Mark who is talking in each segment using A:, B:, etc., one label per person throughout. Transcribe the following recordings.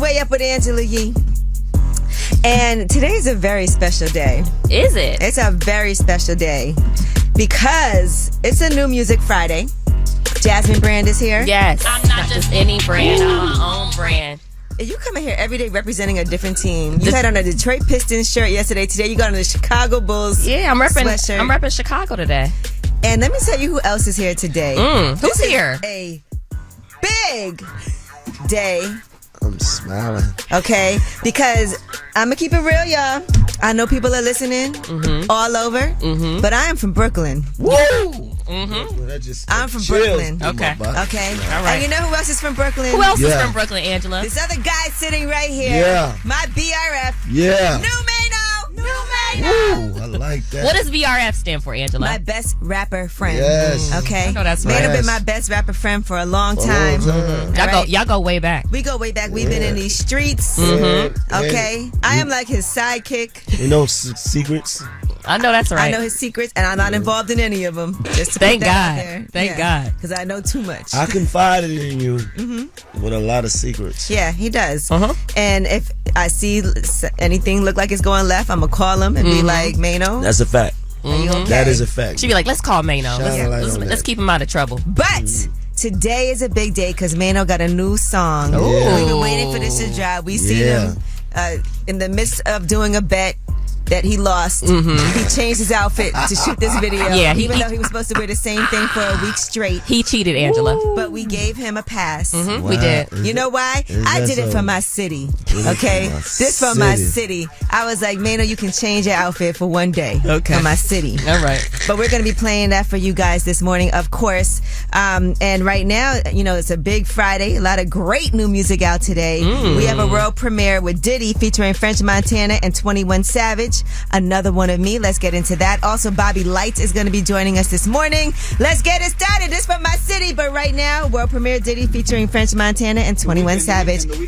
A: Way Up with Angela Yee. And today is a very special day.
B: Is it?
A: It's a very special day because it's a New Music Friday. Jasmine Brand is here.
B: Yes. I'm not just any brand. I'm my own brand.
A: You come in here every day representing a different team. You had on a Detroit Pistons shirt yesterday. Today you got on the Chicago Bulls sweatshirt.
B: I'm repping Chicago today.
A: And let me tell you who else is here today.
B: Who's here?
A: A big day.
C: I'm smiling.
A: Okay, because I'm going to keep it real, y'all. I know people are listening all over, but I am from Brooklyn.
C: Woo!
A: I'm from Brooklyn.
B: Okay.
A: All right. And you know who else is from Brooklyn?
B: Who else is from Brooklyn, Angela?
A: This other guy sitting right here.
C: Yeah.
A: My BRF.
C: Yeah.
A: New Maino.
C: Ooh, I like that.
B: What does VRF stand for, Angela?
A: My best rapper friend.
C: Yes.
A: Okay.
B: I know that's
A: Maino
B: right.
A: been my best rapper friend for a long time.
B: Y'all go way back.
A: We go way back. We've been in these streets. Okay. I am like his sidekick.
C: You know secrets?
B: I know that's right.
A: I know his secrets, and I'm not involved in any of them. Just to
B: Thank
A: put that out
B: God.
A: there.
B: Thank God.
A: Because I know too much.
C: I confided in you with a lot of secrets.
A: Yeah, he does. And if I see anything look like it's going left, I'm going to call him and be like, Maino.
C: That's a fact.
A: Are you okay?
C: That is a fact.
B: She'd be like, let's call Maino. Let's keep him out of trouble.
A: But today is a big day because Maino got a new song. We've been waiting for this to drop. We seen him in the midst of doing a bet that he lost. He changed his outfit to shoot this video.
B: Yeah,
A: even though he was supposed to wear the same thing for a week straight.
B: He cheated, Angela.
A: But we gave him a pass.
B: We did.
A: You know why? I did it for my city. Okay? This for my city. I was like, Maino, you can change your outfit for one day.
B: Okay.
A: For my city.
B: All right.
A: But we're going to be playing that for you guys this morning, of course. And right now, you know, it's a big Friday. A lot of great new music out today. We have a world premiere with Diddy featuring French Montana and 21 Savage. Another one of me. Let's get into that. Also, Bobby Lytes is going to be joining us this morning. Let's get it started. This from my city. But right now, world premiere Diddy featuring French Montana and 21 Savage.
D: The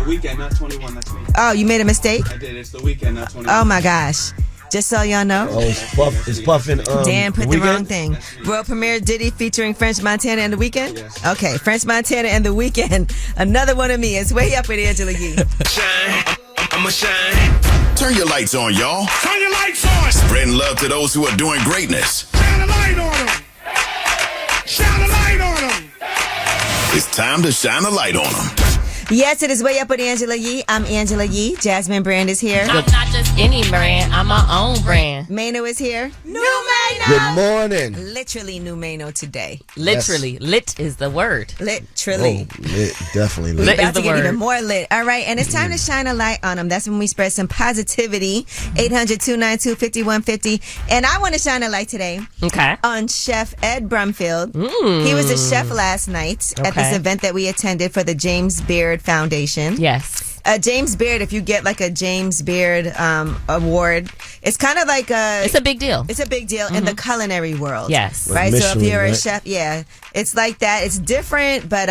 D: weekend, not 21. That's me.
A: Oh, you made a mistake?
D: I did. It's the weekend, not 21.
A: Oh my gosh. Just so y'all know.
C: Oh, it's puffing.
A: Dan put the wrong thing.
D: Yes,
A: World premiere Diddy featuring French Montana and The Weeknd?
D: Yes.
A: Okay, French Montana and The Weeknd. Another one of me. It's Way Up with Angela Yee.
E: Shine, I'ma shine. Turn your lights on, y'all.
F: Turn your lights on.
E: Spreading love to those who are doing greatness.
F: Shine a light on them. Shine a light on them.
E: It's time to shine a light on them.
A: Yes, it is Way Up with Angela Yee. I'm Angela Yee. Jasmine Brand is here.
B: I'm not just any brand. I'm my own brand.
A: Maino is here. New Maino!
C: Good morning.
A: Literally new Maino today.
B: Literally. Lit is the word.
A: Literally.
C: Oh, lit. Definitely lit.
B: Lit
A: About
B: is the
A: to get
B: word.
A: even more lit. All right, and it's time to shine a light on them. That's when we spread some positivity. 800-292-5150. And I want to shine a light today
B: Okay.
A: on Chef Ed Brumfield. He was a chef last night at this event that we attended for the James Beard Foundation.
B: Yes.
A: James Beard, if you get like a James Beard award, it's kind of like
B: It's a big deal.
A: It's a big deal in the culinary world.
B: Yes.
A: Right?
C: Like
A: So if
C: Michelin,
A: you're a
C: right?
A: chef, it's like that. It's different, but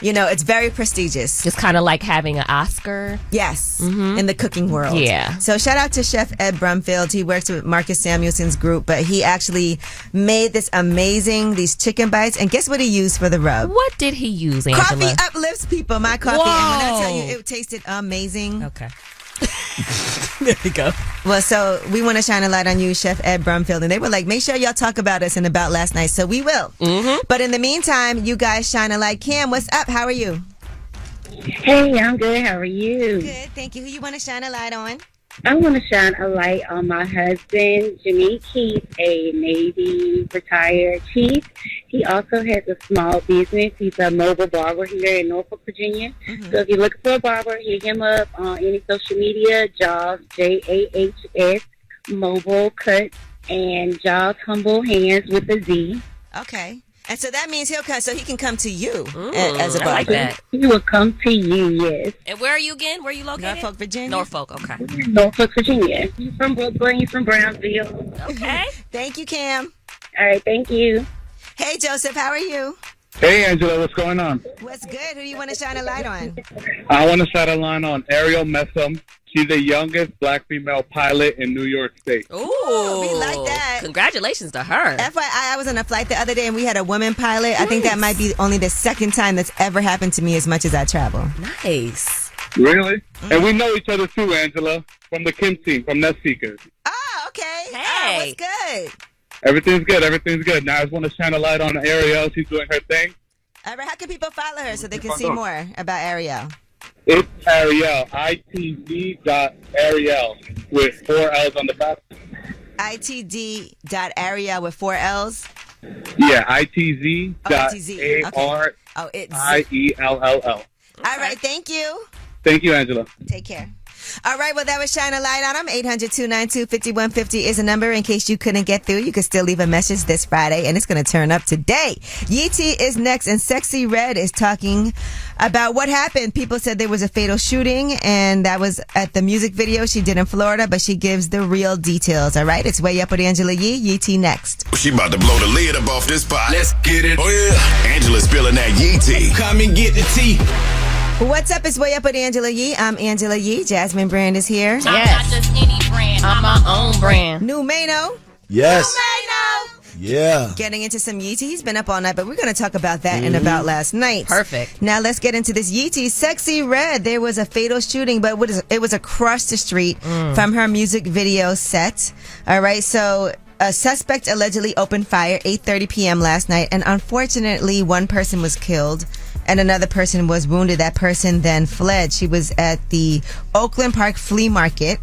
A: you know, it's very prestigious.
B: Just kind of like having an Oscar.
A: Yes, in the cooking world.
B: Yeah.
A: So shout out to Chef Ed Brumfield. He works with Marcus Samuelson's group, but he actually made these chicken bites. And guess what he used for the rub?
B: What did he use, Angela?
A: Coffee uplifts people. My coffee. And when I tell you,
B: Whoa.
A: it tasted amazing.
B: Okay. There you go.
A: Well, so we want to shine a light on you, Chef Ed Brumfield. And they were like, make sure y'all talk about us and about last night. So we will. But in the meantime, you guys shine a light. Cam, what's up? How are you?
G: Hey, I'm good. How are you?
A: Good, thank you. Who you want to shine a light on?
G: I want to shine a light on my husband, Jimmy Keith, a Navy retired chief. He also has a small business. He's a mobile barber here in Norfolk, Virginia. So if you're looking for a barber, hit him up on any social media, Jaws, Jahs, Mobile Cuts, and Jaws Humble Hands with a Z.
A: Okay. And so that means he'll come, so he can come to you as a
B: I
A: barber.
B: like that.
G: He will come to you, yes.
B: And where are you again? Where are you located?
A: Norfolk, Virginia.
B: Norfolk, okay.
G: Norfolk, Virginia. He's from Brooklyn. He's from Brownsville.
B: Okay.
A: Thank you, Cam.
G: All right, thank you.
A: Hey, Joseph, how are you?
D: Hey, Angela, what's going on?
A: What's good? Who do you want to shine a light on?
D: I want to shine a line on Ariel Messam. She's the youngest black female pilot in New York State.
B: Ooh.
A: we like that.
B: Congratulations to her.
A: FYI, I was on a flight the other day and we had a woman pilot. I think that might be only the second time that's ever happened to me as much as I travel.
B: Nice.
D: Really? And we know each other too, Angela, from the Kim team, from Net Seekers.
A: Oh, okay.
B: Hey.
A: Oh, what's good?
D: Everything's good. Everything's good. Now I just want to shine a light on Ariel. She's doing her thing.
A: All right, how can people follow her so they can see more about Ariel?
D: It's Ariel, itv.ariel with 4 L's on the back.
A: itd.ariel with 4 L's?
D: Yeah, itz.ariell.
A: Oh, it's
D: All
A: right, thank you.
D: Thank you, Angela.
A: Take care. All right, well, that was Shine a Light on them. 800-292-5150 is a number. In case you couldn't get through, you can still leave a message this Friday, and it's going to turn up today. Yeetie is next, and Sexy Red is talking about what happened. People said there was a fatal shooting, and that was at the music video she did in Florida, but she gives the real details. All right, it's Way Up with Angela Yee. Yeetie next.
E: She about to blow the lid up off this pot. Let's get it. Oh, yeah. Angela's spilling that Yee tea. Come and get the tea.
A: What's up? It's Way Up with Angela Yee. I'm Angela Yee. Jasmine Brand is here.
B: Yes. I'm not just any brand. I'm my own brand.
A: New Maino.
C: Yes.
A: New Maino.
C: Yeah.
A: Getting into some Yeetie. He's been up all night, but we're going to talk about that and about last night.
B: Perfect.
A: Now let's get into this Yeetie. Sexy Red. There was a fatal shooting, but it was across the street from her music video set. All right, so a suspect allegedly opened fire 8:30 p.m. last night, and unfortunately, one person was killed and another person was wounded. That person then fled. She was at the Oakland Park Flea Market,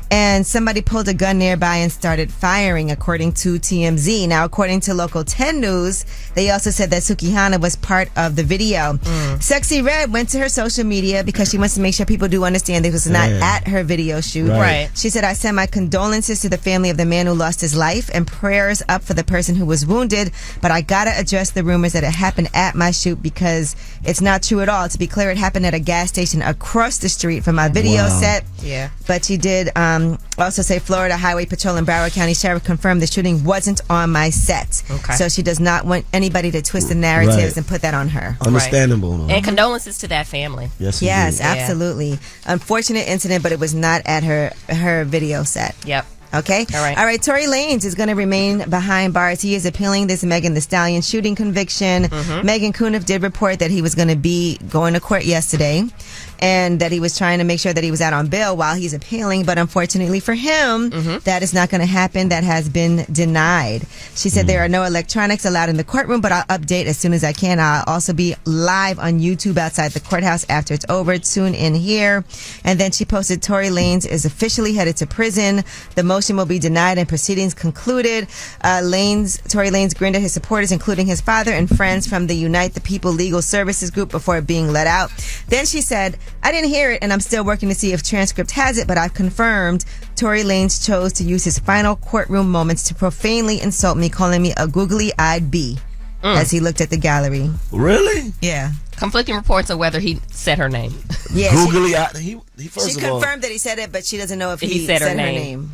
A: and somebody pulled a gun nearby and started firing, according to TMZ. Now, according to Local 10 News, they also said that Sukihana was part of the video. Sexy Red went to her social media because she wants to make sure people do understand this was not at her video shoot.
B: Right.
A: She said, I send my condolences to the family of the man who lost his life and prayers up for the person who was wounded, but I gotta address the rumors that it happened at my shoot because it's not true at all. To be clear, it happened at a gas station across the street from my video set.
B: Yeah.
A: But she did also say Florida Highway Patrol and Broward County Sheriff confirmed the shooting wasn't on my set.
B: Okay.
A: So she does not want anybody to twist the narratives and put that on her.
C: Understandable.
B: And condolences to that family.
C: Yes,
A: Yes,
C: indeed.
A: absolutely. Unfortunate incident, but it was not at her video set.
B: Yep.
A: Okay?
B: All right.
A: All right. Tory Lanez is going to remain behind bars. He is appealing this Megan Thee Stallion shooting conviction. Megan Cuniff did report that he was going to be going to court yesterday and that he was trying to make sure that he was out on bail while he's appealing. But unfortunately for him, that is not going to happen. That has been denied. She said there are no electronics allowed in the courtroom, but I'll update as soon as I can. I'll also be live on YouTube outside the courthouse after it's over. Tune in here. And then she posted Tory Lanez is officially headed to prison. The motion will be denied and proceedings concluded. Tory Lanez grinned at his supporters, including his father and friends from the Unite the People Legal Services group before being let out. Then she said, I didn't hear it and I'm still working to see if transcript has it, but I've confirmed Tory Lanez chose to use his final courtroom moments to profanely insult me, calling me a googly-eyed bee as he looked at the gallery.
C: Really?
A: Yeah.
B: Conflicting reports of whether he said her name.
A: Yeah.
C: Googly eye. He first
A: She
C: of all,
A: confirmed that he said it, but she doesn't know if
B: He
A: said
B: said
A: her
B: her
A: name.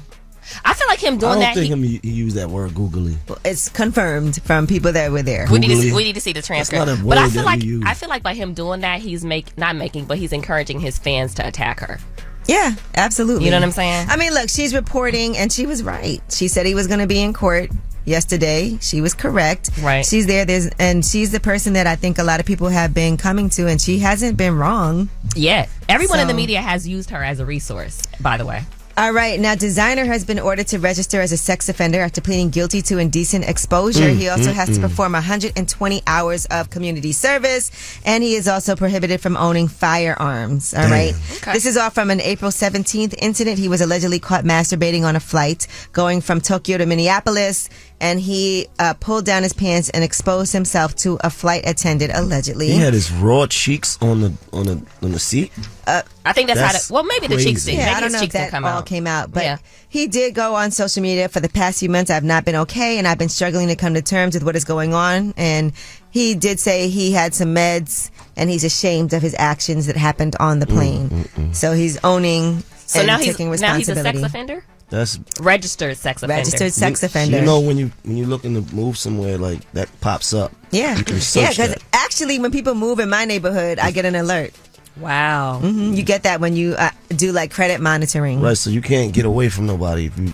B: I feel like him
C: I
B: doing
C: don't
B: that.
C: think he used that word googly.
A: It's confirmed from people that were there.
B: We need
C: Googly.
B: to see the transcript.
C: That's not a
B: But I
C: word
B: feel
C: that
B: like
C: we use.
B: I feel like by him doing that, he's he's encouraging his fans to attack her.
A: Yeah, absolutely.
B: You know what I'm saying?
A: I mean, look, she's reporting, and she was right. She said he was going to be in court yesterday. She was correct.
B: Right.
A: She's there. And she's the person that I think a lot of people have been coming to, and she hasn't been wrong.
B: Yeah. Everyone in the
A: So-
B: media has used her as a resource, by the way.
A: All right. Now, Designer has been ordered to register as a sex offender after pleading guilty to indecent exposure. He also has to perform 120 hours of community service, and he is also prohibited from owning firearms. All right.
B: Okay.
A: This is all from an April 17th incident. He was allegedly caught masturbating on a flight going from Tokyo to Minneapolis, and he pulled down his pants and exposed himself to a flight attendant, allegedly.
C: He had his raw cheeks on the seat.
B: I think that's
C: That's
B: how. Well, maybe the cheeks
C: crazy.
B: did.
A: Yeah,
B: Maybe
A: I don't
B: his
A: know if
B: cheeks didn't
A: that
B: come
A: all
B: out.
A: came out, but
B: Yeah.
A: he did go on social media for the past few months. I've not been okay, and I've been struggling to come to terms with what is going on. And he did say he had some meds, and he's ashamed of his actions that happened on the plane. So he's owning
B: So
A: and
B: now
A: taking
B: he's a
A: responsibility.
B: sex offender.
C: That's
B: Registered sex offender.
A: Registered sex offender.
C: You know when you looking to move somewhere like that pops up.
A: Yeah,
C: You can
A: yeah.
C: search
A: Because
C: that.
A: actually, when people move in my neighborhood, I get an alert.
B: Wow.
A: You get that when you do like credit monitoring.
C: Right, so you can't get away from nobody if you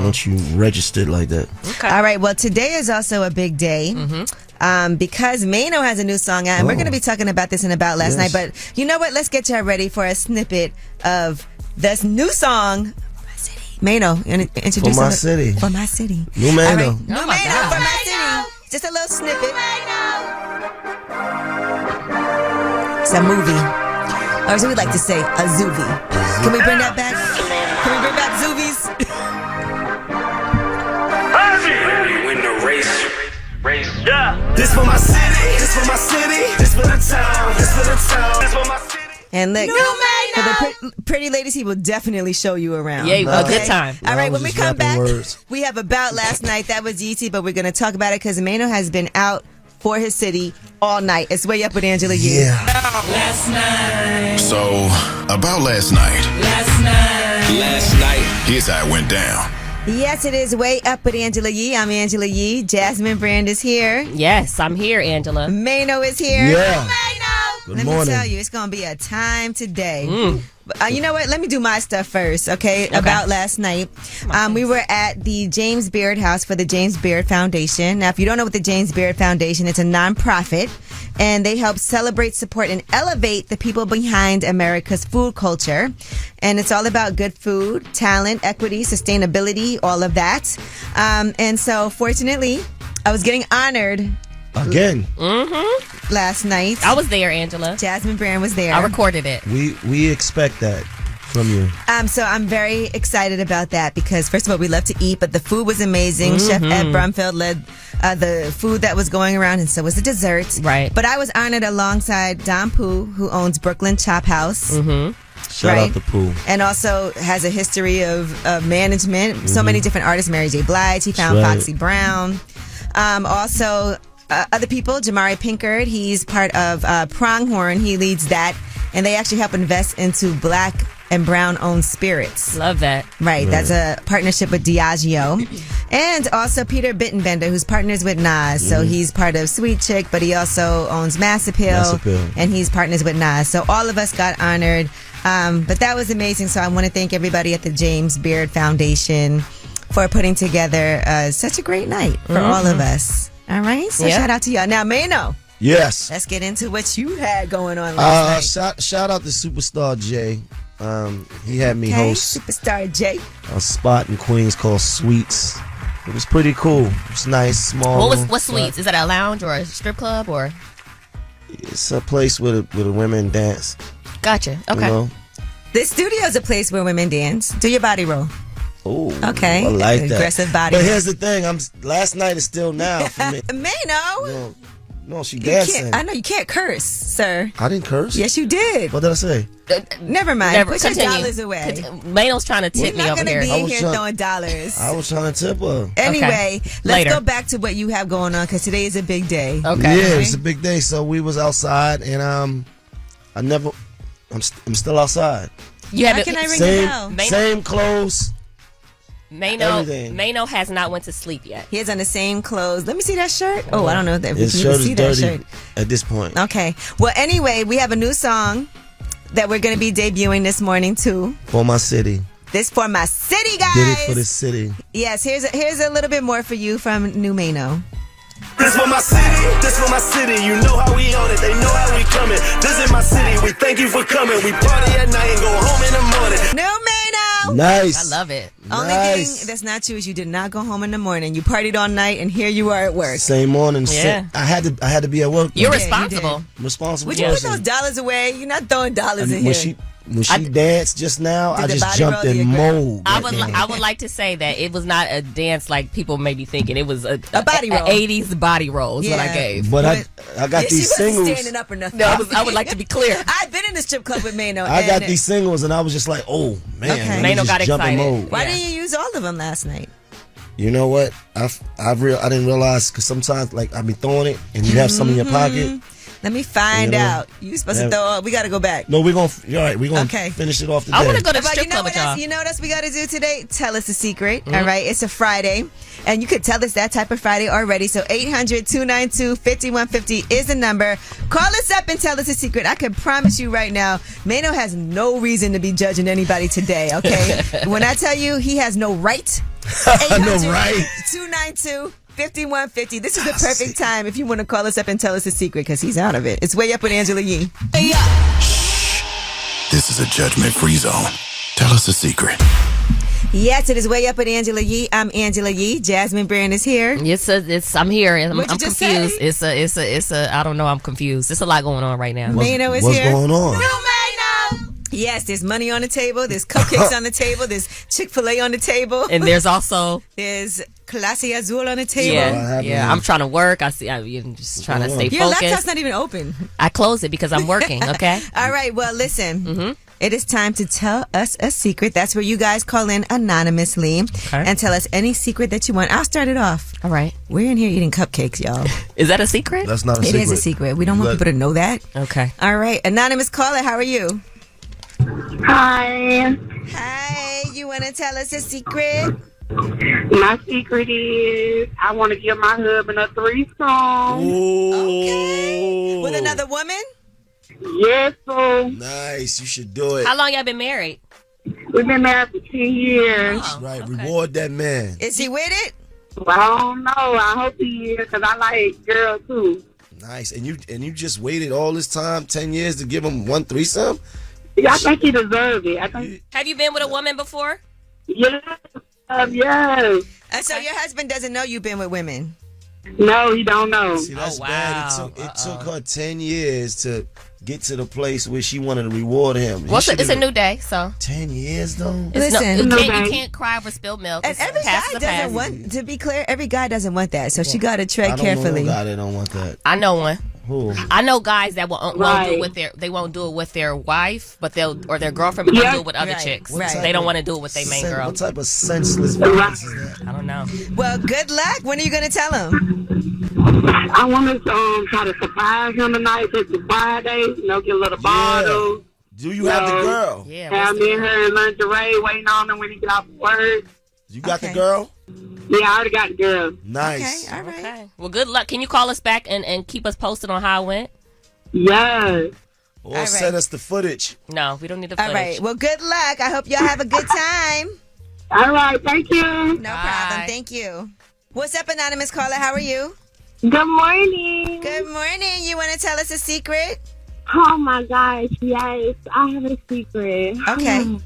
C: once you registered like that.
B: Okay.
A: All right. Well, today is also a big day. because Maino has a new song out, and we're going to be talking about this in About Last Night. But you know what? Let's get y'all ready for a snippet of this new song. Maino, introduce
C: For My City.
A: For My City.
C: New Maino.
A: All right.
B: Oh
A: New
B: my
A: Maino
B: God.
A: for My City. Just a little snippet. It's a movie. Or as we like to say, a zoovie. Can we bring that back? Can we bring back zoovies?
F: Win the race. Yeah. This for my city. This for my city. This for the town. This for the town. This for my city.
A: And look, for the pretty ladies, he will definitely show you around.
B: Yeah, a good time.
A: All right,
C: I was
A: when we
C: just
A: come back,
C: rapping words.
A: we have About Last Night. That was easy, but we're going to talk about it because Maino has been out for his city all night. It's Way Up with Angela Yee.
C: Yeah.
E: So, about last night.
F: Last night.
E: Here's how it went down.
A: Yes, it is Way Up with Angela Yee. I'm Angela Yee. Jasmine Brand is here.
B: Yes, I'm here, Angela.
A: Maino is here.
C: Yeah.
A: Let me
C: morning.
A: tell you, it's going to be a time today. You know what? Let me do my stuff first, okay? About last night. We were at the James Beard House for the James Beard Foundation. Now, if you don't know what the James Beard Foundation, it's a nonprofit, and they help celebrate, support, and elevate the people behind America's food culture. And it's all about good food, talent, equity, sustainability, all of that. And so, fortunately, I was getting honored
C: Again.
A: last night.
B: I was there, Angela.
A: Jasmine Brand was there.
B: I recorded it.
C: We expect that from you.
A: So I'm very excited about that because, first of all, we love to eat, but the food was amazing. Chef Ed Brumfield led the food that was going around, and so was the dessert.
B: Right.
A: But I was honored alongside Don Pooh, who owns Brooklyn Chop House.
C: Shout out to Pooh.
A: And also has a history of management. So many different artists. Mary J. Blige. He found
C: That's right.
A: Foxy Brown. Also, other people. Jamari Pinkard. He's part of Pronghorn. He leads that. And they actually help invest into black and brown owned spirits.
B: Love that.
A: Right. That's a partnership with Diageo. And also Peter Bittenbender, who's partners with Nas. So he's part of Sweet Chick, but he also owns Mass Appeal. And he's partners with Nas. So all of us got honored. But that was amazing. So I want to thank everybody at the James Beard Foundation for putting together such a great night for all of us. All right. So shout out to y'all. Now, Maino.
C: Yes.
A: Let's get into what you had going on last night.
C: Shout out to Superstar Jay. He had me host
A: Superstar Jay.
C: a spot in Queens called Sweets. It was pretty cool. It was nice, small.
B: What's Sweets? Is that a lounge or a strip club or?
C: It's a place where the women dance.
B: Gotcha. Okay.
C: You know?
A: The studio is a place where women dance. Do your body roll.
C: Oh,
A: Okay.
C: I like that.
A: Aggressive body
C: But
A: roll.
C: here's the thing. Last night is still now for me.
A: Maino.
C: No, she
A: You
C: dancing.
A: can't, I know you can't curse, sir.
C: I didn't curse.
A: Yes, you did.
C: What did I say?
A: Never mind. Put your
B: Continue.
A: dollars away.
B: Maino's trying to tip
A: We're
B: me
A: not
B: over
A: going to
B: here.
A: be
C: was
A: here
C: trying-
A: throwing dollars.
C: I was trying to tip her.
A: Anyway, let's
B: Later.
A: go back to what you have going on because today is a big day.
B: Okay.
C: Yeah, it's a big day. So we was outside, and I'm still outside.
B: You
A: How
B: have
A: can I ring the
C: Same,
A: bell?
B: Maino-
C: same clothes. everything.
B: Maino has not went to sleep yet.
A: He has on the same clothes. Let me see that shirt. Oh, I don't know if you
C: His
A: can
C: shirt
A: see
C: is
A: that
C: dirty
A: shirt.
C: at this point.
A: Okay. Well, anyway, we have a new song that we're going to be debuting this morning too.
C: For my city.
A: This for my city, guys.
C: Did it for the city.
A: Yes, here's a little bit more for you from New Maino.
F: This for my city, this for my city. You know how we own it, they know how we coming. This is my city, we thank you for coming. We party at night and go home in the morning.
A: New Maino.
C: Nice.
B: I love it.
A: Only
C: Nice.
A: thing that's not true is you did not go home in the morning. You partied all night, and here you are at work.
C: Same morning.
B: Yeah.
C: I had to be at work.
B: You're
A: did,
B: responsible.
C: I'm responsible.
A: Would you put those dollars away? You're not throwing dollars in here.
C: When she danced just now,
A: Did
C: I
A: the
C: just
A: body
C: jumped
A: roll
C: in
A: the
C: mode.
B: I would like to say that it was not a dance like people may be thinking. It was a
A: body roll.
B: 80s body roll is what I
A: Yeah.
B: gave.
C: But I got
A: Yeah, she
C: these
A: wasn't
C: singles.
A: standing up or nothing.
B: No, I would like to be clear.
A: I've been in the strip club with Maino.
C: I got
A: and
C: these singles, and I was just like, oh man,
A: Okay.
C: let me
B: Maino
C: just
B: got
C: jump in
B: excited.
C: mode.
A: Why
B: Yeah.
A: didn't you use all of them last night?
C: You know what? I didn't realize because sometimes like I be throwing it, and you have some in your pocket.
A: Let me find
C: You know,
A: out. You supposed to throw. We got to go back.
C: No, we're gonna. You're right. We're gonna
A: Okay.
C: finish it off today.
B: I want to go to the
A: But
B: strip
A: you know
B: club
A: what
B: with y'all.
A: else? You know what else we got to do today? Tell us a secret. All right, it's a Friday, and you could tell us that type of Friday already. So 800-292-5150 is the number. Call us up and tell us a secret. I can promise you right now, Maino has no reason to be judging anybody today. Okay, when I tell you he has no right.
C: No right.
A: 292 5150. This is the perfect time if you want to call us up and tell us a secret because he's out of it. It's Way Up with Angela Yee.
E: This is a judgment-free zone. Tell us a secret.
A: Yes, it is Way Up with Angela Yee. I'm Angela Yee. Jasmine Brand is here.
B: I'm here. I'm
A: What'd you just
B: confused.
A: say?
B: It's a. I don't know. I'm confused. There's a lot going on right now.
A: Maino is
C: What's
A: here.
C: going on?
A: Yes, there's money on the table. There's cupcakes on the table. There's Chick-fil-A on the table.
B: And there's also
A: There's Clase Azul on the table.
B: yeah. I'm trying to work. I'm just trying to stay
A: Your laptop's
B: focused.
A: not even open.
B: I close it because I'm working. Okay.
A: All right, well, listen. It is time to tell us a secret. That's where you guys call in anonymously and tell us any secret that you want. I'll start it off.
B: All right.
A: We're in here eating cupcakes, y'all.
B: Is that a secret?
C: That's not a
A: It
C: secret.
A: is a secret. We don't want people to know that.
B: Okay.
A: All right, anonymous caller, how are you?
G: Hi.
A: Hi, you want to tell us a secret?
G: My secret is I want to give my husband a threesome.
A: Okay. With another woman?
G: Yes, sir.
C: Nice. You should do it.
B: How long y'all been married?
G: We've been married for 10 years.
C: That's right. Reward that man.
A: Is he with it?
G: Well, I don't know. I hope he is because I like girls too.
C: Nice. And you just waited all this time, 10 years, to give him one threesome?
G: Yeah, I think he deserved it. I think.
B: Have you been with a woman before?
G: Yes. Yes.
A: And so your husband doesn't know you've been with women?
G: No, he don't know.
C: See, that's
B: wow.
C: bad. It took her 10 years to get to the place where she wanted to reward him.
B: Well, it's a new day, so
C: 10 years, though?
A: Listen.
B: you can't cry over spilled milk.
A: And every guy doesn't want, to be clear, every guy doesn't want that. So she got to tread carefully.
C: I don't know no guy that don't want that.
B: I know one.
C: Who?
B: I know guys that won't do it with their wife, but their girlfriend, but they'll do it with other chicks.
A: Right.
B: They don't want to do it with their main girl.
C: What type of senseless violence is that?
B: I don't know.
A: Well, good luck. When are you going to tell him?
G: I want to try to surprise him tonight. It's a Friday. Get a little bottle.
C: Do you have the girl?
B: Yeah.
G: Have me and her in lingerie waiting on him when he get off work.
C: You got the girl?
G: Yeah, I already got the girl.
C: Nice.
A: Okay, all right.
B: Okay. Well, good luck. Can you call us back and keep us posted on how it went?
G: Yes.
C: Or
A: All
C: send
A: right.
C: us the footage.
B: No, we don't need the footage.
A: All right. Well, good luck. I hope y'all have a good time.
G: All right. Thank you.
A: No problem. Thank you. What's up, anonymous caller? How are you?
G: Good morning.
A: Good morning. You want to tell us a secret?
G: Oh my gosh, yes. I have a secret.
A: Okay.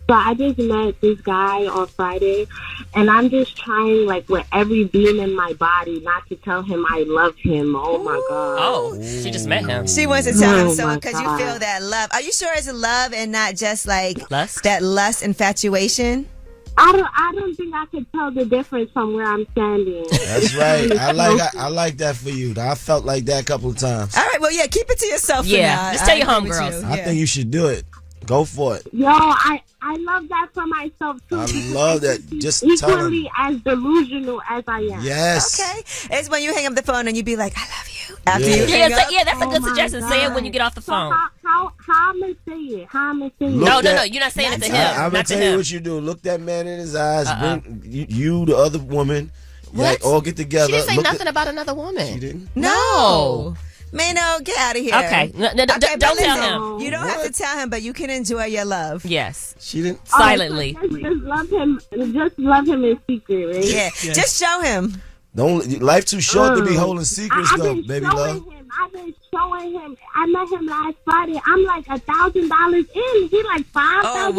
G: So I just met this guy on Friday, and I'm just trying, with every being in my body, not to tell him I love him. Oh my God.
B: Oh, she just met him.
A: She wants to tell him
G: Oh,
A: so
G: my
A: because you
G: God.
A: feel that love. Are you sure it's love and not just
B: Lust?
A: that lust infatuation?
G: I don't think I could tell the difference from where I'm standing.
C: That's right. I like that for you. I felt like that a couple of times.
A: All right. Well, yeah. Keep it to yourself.
B: Yeah,
A: For now.
B: just tell your
A: I agree with
B: homegirls.
A: you.
C: I
A: Yeah.
C: think you should do it. Go for it.
G: Yo, I love that for myself too.
C: I
G: because
C: love
G: I
C: that.
G: can be
C: Just tell him.
G: equally as delusional as I am.
C: Yes.
A: Okay. It's when you hang up the phone and you be like, "I love you." After
C: Yeah.
A: you hang up.
B: That's a good
G: my
B: suggestion. Say it when
G: God.
B: you get off the
G: So
B: phone.
G: how I'm gonna say it? How I'm gonna say
C: Look
G: it?
B: No,
C: that-
B: you're not saying it to him.
C: I'm gonna
B: Not to
C: tell you
B: him.
C: what you do. Look that man in his eyes. Bring you, the other woman. Like, all get together.
B: She didn't say
C: Look
B: nothing about another woman.
C: She didn't.
A: No. Maino, get out of here.
B: Okay.
A: Okay,
B: Don't
A: but
B: tell
A: listen,
B: him.
A: You don't have to tell him, but you can enjoy your love.
B: Yes.
C: She didn't.
B: Silently.
G: Just love him. Just love him in secret, right?
A: Yeah. Just show him.
C: Don't. Life too short to be holding secrets,
G: I've
C: though,
G: been
C: baby
G: showing
C: love.
G: him. I've been showing him. I met him last Friday. I'm like $1,000 in. He like $5,000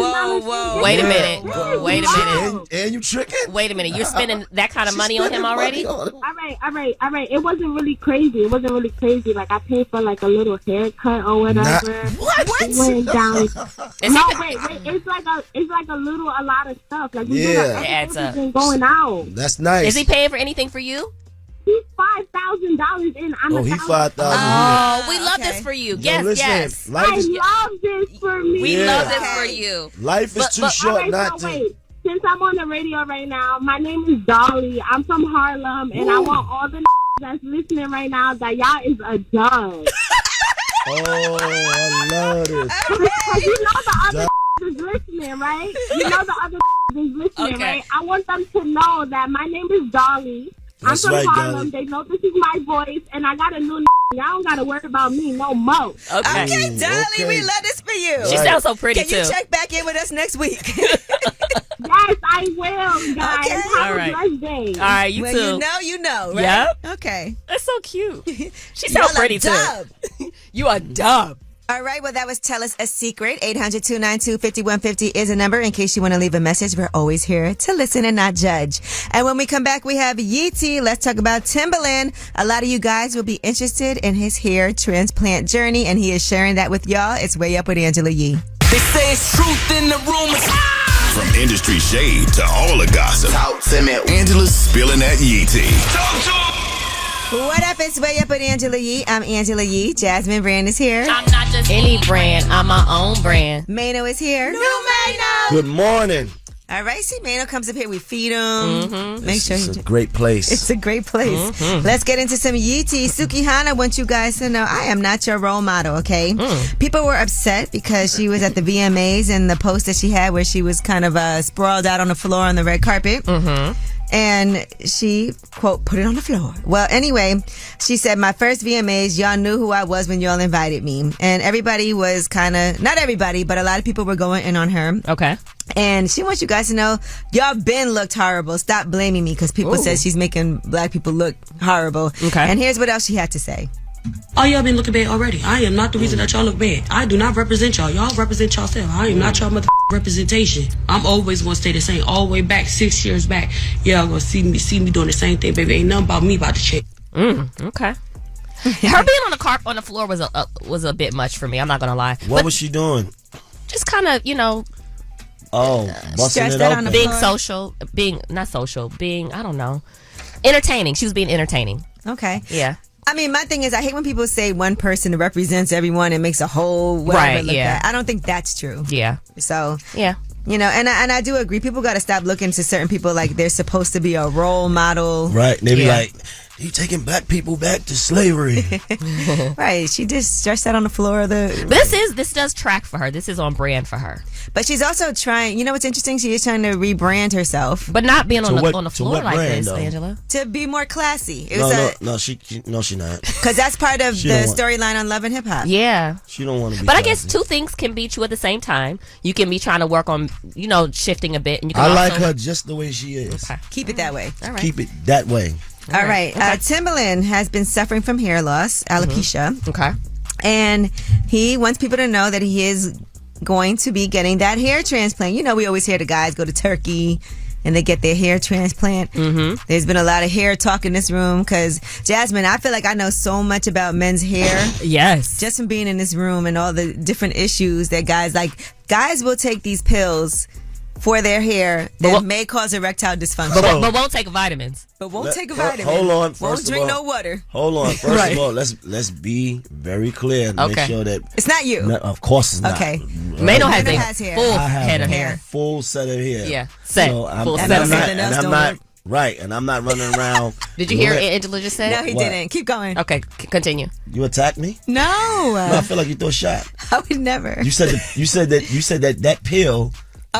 A: whoa.
G: in.
B: Wait a
C: Yeah.
B: minute. Wait a minute.
C: And you tricking?
B: Wait a minute. You're spending that kind of money on him already?
G: All right. It wasn't really crazy. Like I paid for like a little haircut or whatever.
C: What?
G: It went down.
B: Is
G: No,
B: he-
G: wait. It's like a lot of stuff. Like we
C: Yeah.
G: did
B: It adds up.
G: everything going out.
C: That's nice.
B: Is he paying for anything for you?
G: He's $5,000 in. I'm
C: Oh, he
G: $1,000.
C: $5,000.
B: Oh, we love
A: okay.
B: this for you.
C: Yo,
B: Yes,
C: listen,
B: yes.
C: Life
G: I
C: is
G: love this for me.
B: We
C: Yeah.
B: love this for you.
C: life is
B: But-
C: too
B: but-
C: short
G: Alright,
C: not
G: so
C: to.
G: wait. Since I'm on the radio right now, my name is Dolly. I'm from Harlem, and I want all the that's listening right now that y'all is a dud.
C: Oh, I love this.
G: Because you know the other is listening, right? You know the other is listening,
B: Okay.
G: right? I want them to know that my name is Dolly.
C: That's
H: I'm from
C: right,
H: Harlem.
C: darling.
H: They know this is my voice, and I got a new Y'all don't got to worry about me no more.
A: Okay, darling,
C: okay.
A: we love this for you.
B: She sounds so pretty,
A: Can
B: too.
A: you check back in with us next week?
H: Yes, I will, guys.
A: Okay.
H: Have
B: All right.
H: a blessed day.
B: All right, you
A: well,
B: too.
A: you know, right?
B: Yep.
A: Okay.
B: That's so cute. She
A: You're
B: sounds pretty,
A: like
B: too.
A: Dub.
B: You are dumb.
A: All right, well, that was Tell Us a Secret. 800-292-5150 is a number in case you want to leave a message. We're always here to listen and not judge. And when we come back, we have Yeetie. Let's talk about Timbaland. A lot of you guys will be interested in his hair transplant journey, and he is sharing that with y'all. It's Way Up with Angela Yee.
F: They say it's truth in the rumors.
E: From industry shade to all the gossip,
F: Talk to me.
E: Angela's spilling that Yee tea.
A: What up? It's Way Up with Angela Yee. I'm Angela Yee. Jasmine Brand is here.
B: I'm not just any brand. I'm my own brand.
A: Maino is here. New Maino.
C: Good morning.
A: All right, see, Maino comes up here. We feed him. Make sure
C: It's a great place.
A: It's a great place. Let's get into some Yeetie. Sukihana wants you guys to know I am not your role model, okay? People were upset because she was at the VMAs and the post that she had where she was kind of sprawled out on the floor on the red carpet. And she, quote, put it on the floor. Well, anyway, she said, my first VMAs, y'all knew who I was when y'all invited me. And everybody was kind of, not everybody, but a lot of people were going in on her.
B: Okay.
A: And she wants you guys to know, y'all been looked horrible. Stop blaming me because people said she's making black people look horrible.
B: Okay.
A: And here's what else she had to say.
I: Oh, y'all been looking bad already. I am not the reason that y'all look bad. I do not represent y'all. Y'all represent yourself. I am not y'all representation. I'm always gonna stay the same. All the way back 6 years back. Y'all gonna see me doing the same thing, baby. Ain't nothing about me about to check.
B: Okay. Her being on the floor was a bit much for me. I'm not gonna lie.
C: What was she doing?
B: Just kind of,
C: Busting
A: Stretched
C: it
A: that
C: open.
A: on the
B: being
A: floor.
B: social, being I don't know, entertaining. She was being entertaining.
A: Okay.
B: Yeah.
A: I mean, my thing is, I hate when people say one person represents everyone and makes a whole whatever look bad. I don't think that's true.
B: Yeah.
A: So,
B: Yeah.
A: and I do agree. People got to stop looking to certain people like they're supposed to be a role model.
C: Right. They be like, you taking black people back to slavery.
A: Right. She just stretched out on the floor of the...
B: This does track for her. This is on brand for her.
A: But she's also trying, what's interesting? She is trying to rebrand herself.
B: But not being on
C: To
B: the floor
C: what
B: like
C: brand,
B: this,
C: though?
B: Angela.
A: To be more classy. It
C: No, she not.
A: Because that's part of
C: She
A: the
C: don't want-
A: storyline on Love and Hip Hop.
B: Yeah.
C: She don't want to be.
B: But I guess
C: classy.
B: two things can be true at the same time. You can be trying to work on, shifting a bit. And you can
C: I
B: also,
C: like her just the way she is.
B: Okay.
A: Keep it that way.
B: All right.
C: Keep it that way.
A: All right. Timbaland has been suffering from hair loss, alopecia.
B: Okay.
A: And he wants people to know that he is going to be getting that hair transplant. We always hear the guys go to Turkey and they get their hair transplant. There's been a lot of hair talk in this room because, Jasmine, I feel like I know so much about men's hair.
B: Yes.
A: Just from being in this room and all the different issues that guys will take these pills for their hair that may cause erectile dysfunction.
B: But won't take vitamins.
A: But won't take a vitamin.
C: Hold on.
A: Won't
C: First of
A: drink
C: all,
A: no water.
C: Hold on. First of all, let's be very clear and make sure that
A: It's not you.
C: No, of course it's not.
A: Okay.
B: Maino has
A: Maino
B: a
A: has hair.
B: full
C: I have
B: head of
C: a
B: hair.
C: full set of hair.
B: Yeah. Set.
C: So
B: Full
C: and
B: set
C: I'm
B: of
C: not,
B: hair.
A: Something
C: and
A: else
C: I'm
A: don't
C: not
A: work.
C: right, and I'm not running around.
B: Did you hear
C: doing-
B: Angela just said?
A: No, he
C: What?
A: didn't. Keep going.
B: Okay, continue.
C: You attack me?
A: No.
C: No, I feel like you threw a shot.
A: I would never.
C: You said that pill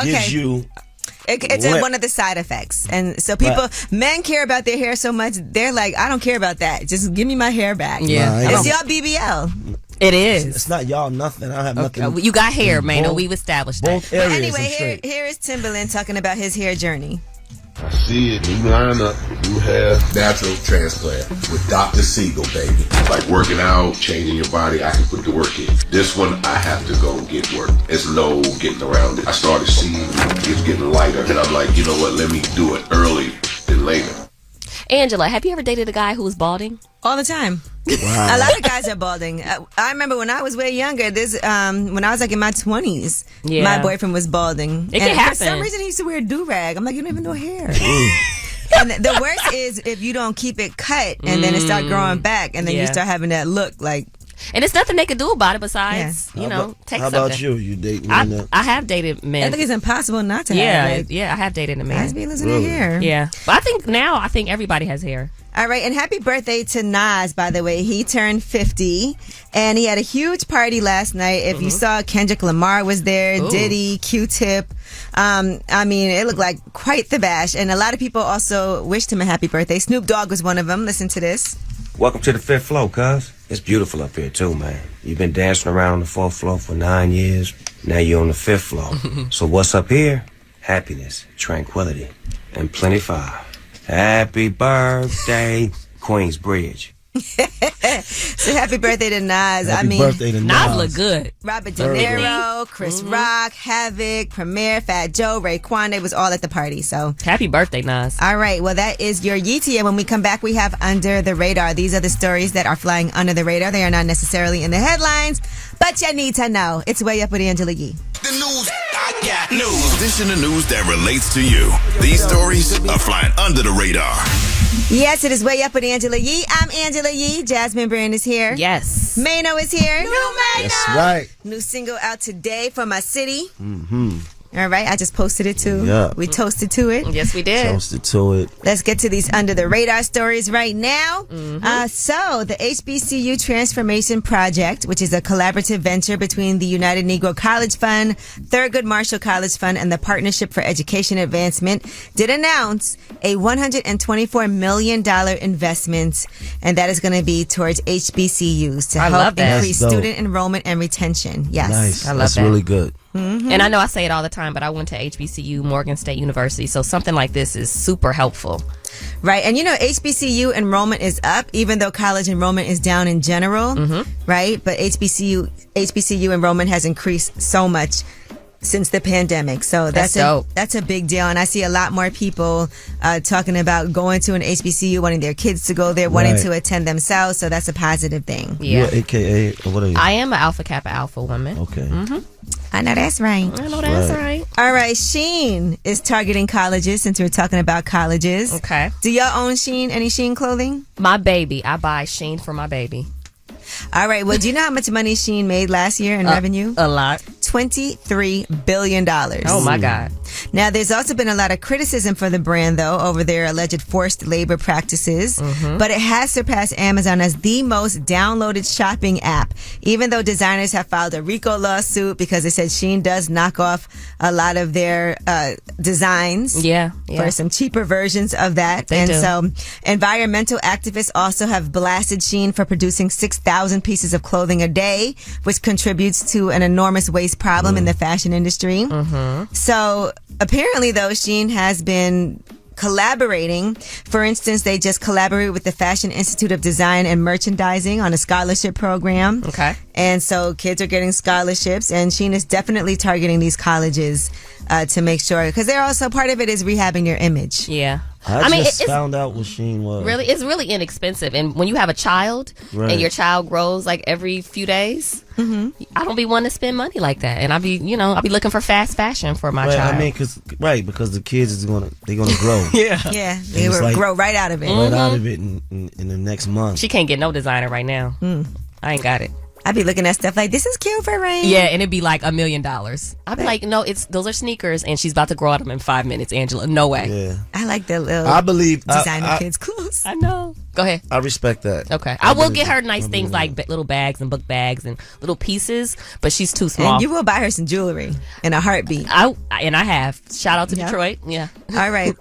C: gives you.
A: It's
C: What?
A: one of the side effects. And so men care about their hair so much, they're like, I don't care about that. Just give me my hair back.
B: Yeah.
C: Nah, I
A: It's
C: don't-
A: y'all BBL.
B: It is.
C: It's not y'all nothing. I don't have nothing.
B: You got hair, Maino.
C: Both-
B: We've established that.
C: Both areas.
A: But anyway,
C: I'm straight.
A: here is Timbaland talking about his hair journey.
J: I see it. You line up. You have natural transplant with Dr. Seale, baby. Like working out, changing your body, I can put the work in. This one, I have to go get work. It's no getting around it. I started seeing it's getting lighter, and I'm like, you know what? Let me do it early than later.
B: Angela, have you ever dated a guy who was balding?
A: All the time.
C: Wow.
A: A lot of guys are balding. I remember when I was way younger, when I was like in my 20s,
B: Yeah.
A: my boyfriend was balding.
B: It can
A: and
B: happen.
A: For some reason, he used to wear a do-rag. I'm like, you don't even know hair. And the worst is if you don't keep it cut and then it start growing back and then you
B: Yeah.
A: start having that look like...
B: And it's nothing they could do about it besides, take something.
C: How about you? You dating?
B: I have dated men.
A: I think it's impossible not to have.
B: Yeah, I have dated a man.
A: Guys be losing their hair.
B: Yeah. But I think everybody has hair.
A: All right, and happy birthday to Nas, by the way. He turned 50, and he had a huge party last night. If you saw, Kendrick Lamar was there, Diddy, Q-Tip. It looked like quite the bash, and a lot of people also wished him a happy birthday. Snoop Dogg was one of them. Listen to this.
K: Welcome to the 5th floor, cuz. It's beautiful up here, too, man. You've been dancing around on the 4th floor for 9 years. Now you're on the 5th floor. So what's up here? Happiness, tranquility, and plenty fire. Happy birthday, Queensbridge.
A: So happy birthday to Nas.
C: Happy birthday to Nas.
B: Nas look good.
A: Robert De Niro, Chris Rock, Havoc, Premier, Fat Joe, Raekwon, they was all at the party. So
B: happy birthday, Nas.
A: All right, well, that is your Yeetie. And when we come back, we have Under the Radar. These are the stories that are flying under the radar. They are not necessarily in the headlines, but you need to know. It's Way Up with Angela Yee.
E: The news, I got news. This in the news that relates to you. These stories are flying under the radar.
A: Yes, it is Way Up with Angela Yee. I'm Angela Yee. Jasmine Brand is here.
B: Yes.
A: Maino is here.
B: New Maino.
C: That's right.
A: New single out today from my city.
C: Mm-hmm.
A: All right, I just posted it too.
C: Yeah.
A: We toasted to it.
B: Yes, we did.
C: Toasted to it.
A: Let's get to these under the radar stories right now. So the HBCU Transformation Project, which is a collaborative venture between the United Negro College Fund, Thurgood Marshall College Fund, and the Partnership for Education Advancement, did announce a $124 million investment, and that is going to be towards HBCUs to help increase student enrollment and retention. Yes.
C: Nice.
B: I love
C: That's
B: that.
C: really good.
B: And I know I say it all the time, but I went to HBCU, Morgan State University, so something like this is super helpful.
A: Right. And HBCU enrollment is up, even though college enrollment is down in general, right? But HBCU enrollment has increased so much since the pandemic. So that's a big deal. And I see a lot more people talking about going to an HBCU, wanting their kids to go there, wanting to attend themselves. So that's a positive thing.
B: Yeah.
C: You're AKA, what are you?
B: I am an Alpha Kappa Alpha woman.
C: Okay.
A: I know that's right.
B: I know that's right.
A: All right. Shein is targeting colleges since we're talking about colleges.
B: Okay.
A: Do y'all own Shein? Any Shein clothing?
B: My baby. I buy Shein for my baby.
A: All right. Well, do you know how much money Shein made last year in revenue?
B: A lot.
A: $23 billion.
B: Oh, my God.
A: Now, there's also been a lot of criticism for the brand, though, over their alleged forced labor practices. But it has surpassed Amazon as the most downloaded shopping app, even though designers have filed a RICO lawsuit because they said Shein does knock off a lot of their designs for some cheaper versions of that.
B: They do.
A: So environmental activists also have blasted Shein for producing 6,000 pieces of clothing a day, which contributes to an enormous waste problem in the fashion industry. So apparently, though, Shein has been collaborating. For instance, they just collaborated with the Fashion Institute of Design and Merchandising on a scholarship program.
B: Okay.
A: And so kids are getting scholarships, and Shein is definitely targeting these colleges to make sure, because they're also, part of it is rehabbing their image.
B: Yeah.
C: I just found out what Shein was.
B: Really, it's really inexpensive. And when you have a child and your child grows like every few days, I don't be wanting to spend money like that. And I'll be looking for fast fashion for my child.
C: I mean, because the kids is they're gonna grow.
A: Yeah, they will grow right out of it.
C: Right out of it in the next month.
B: She can't get no designer right now. I ain't got it.
A: I'd be looking at stuff like, this is cute for rain.
B: Yeah, and it'd be like $1 million. I'd be like, no, those are sneakers, and she's about to grow out of them in 5 minutes, Angela. No way.
C: Yeah.
A: I like the little designer kids' clothes.
B: I know. Go ahead.
C: I respect that.
B: Okay. I will get her nice things like little bags and book bags and little pieces, but she's too small.
A: And you will buy her some jewelry in a heartbeat.
B: I have. Shout out to Detroit. Yeah.
A: All right.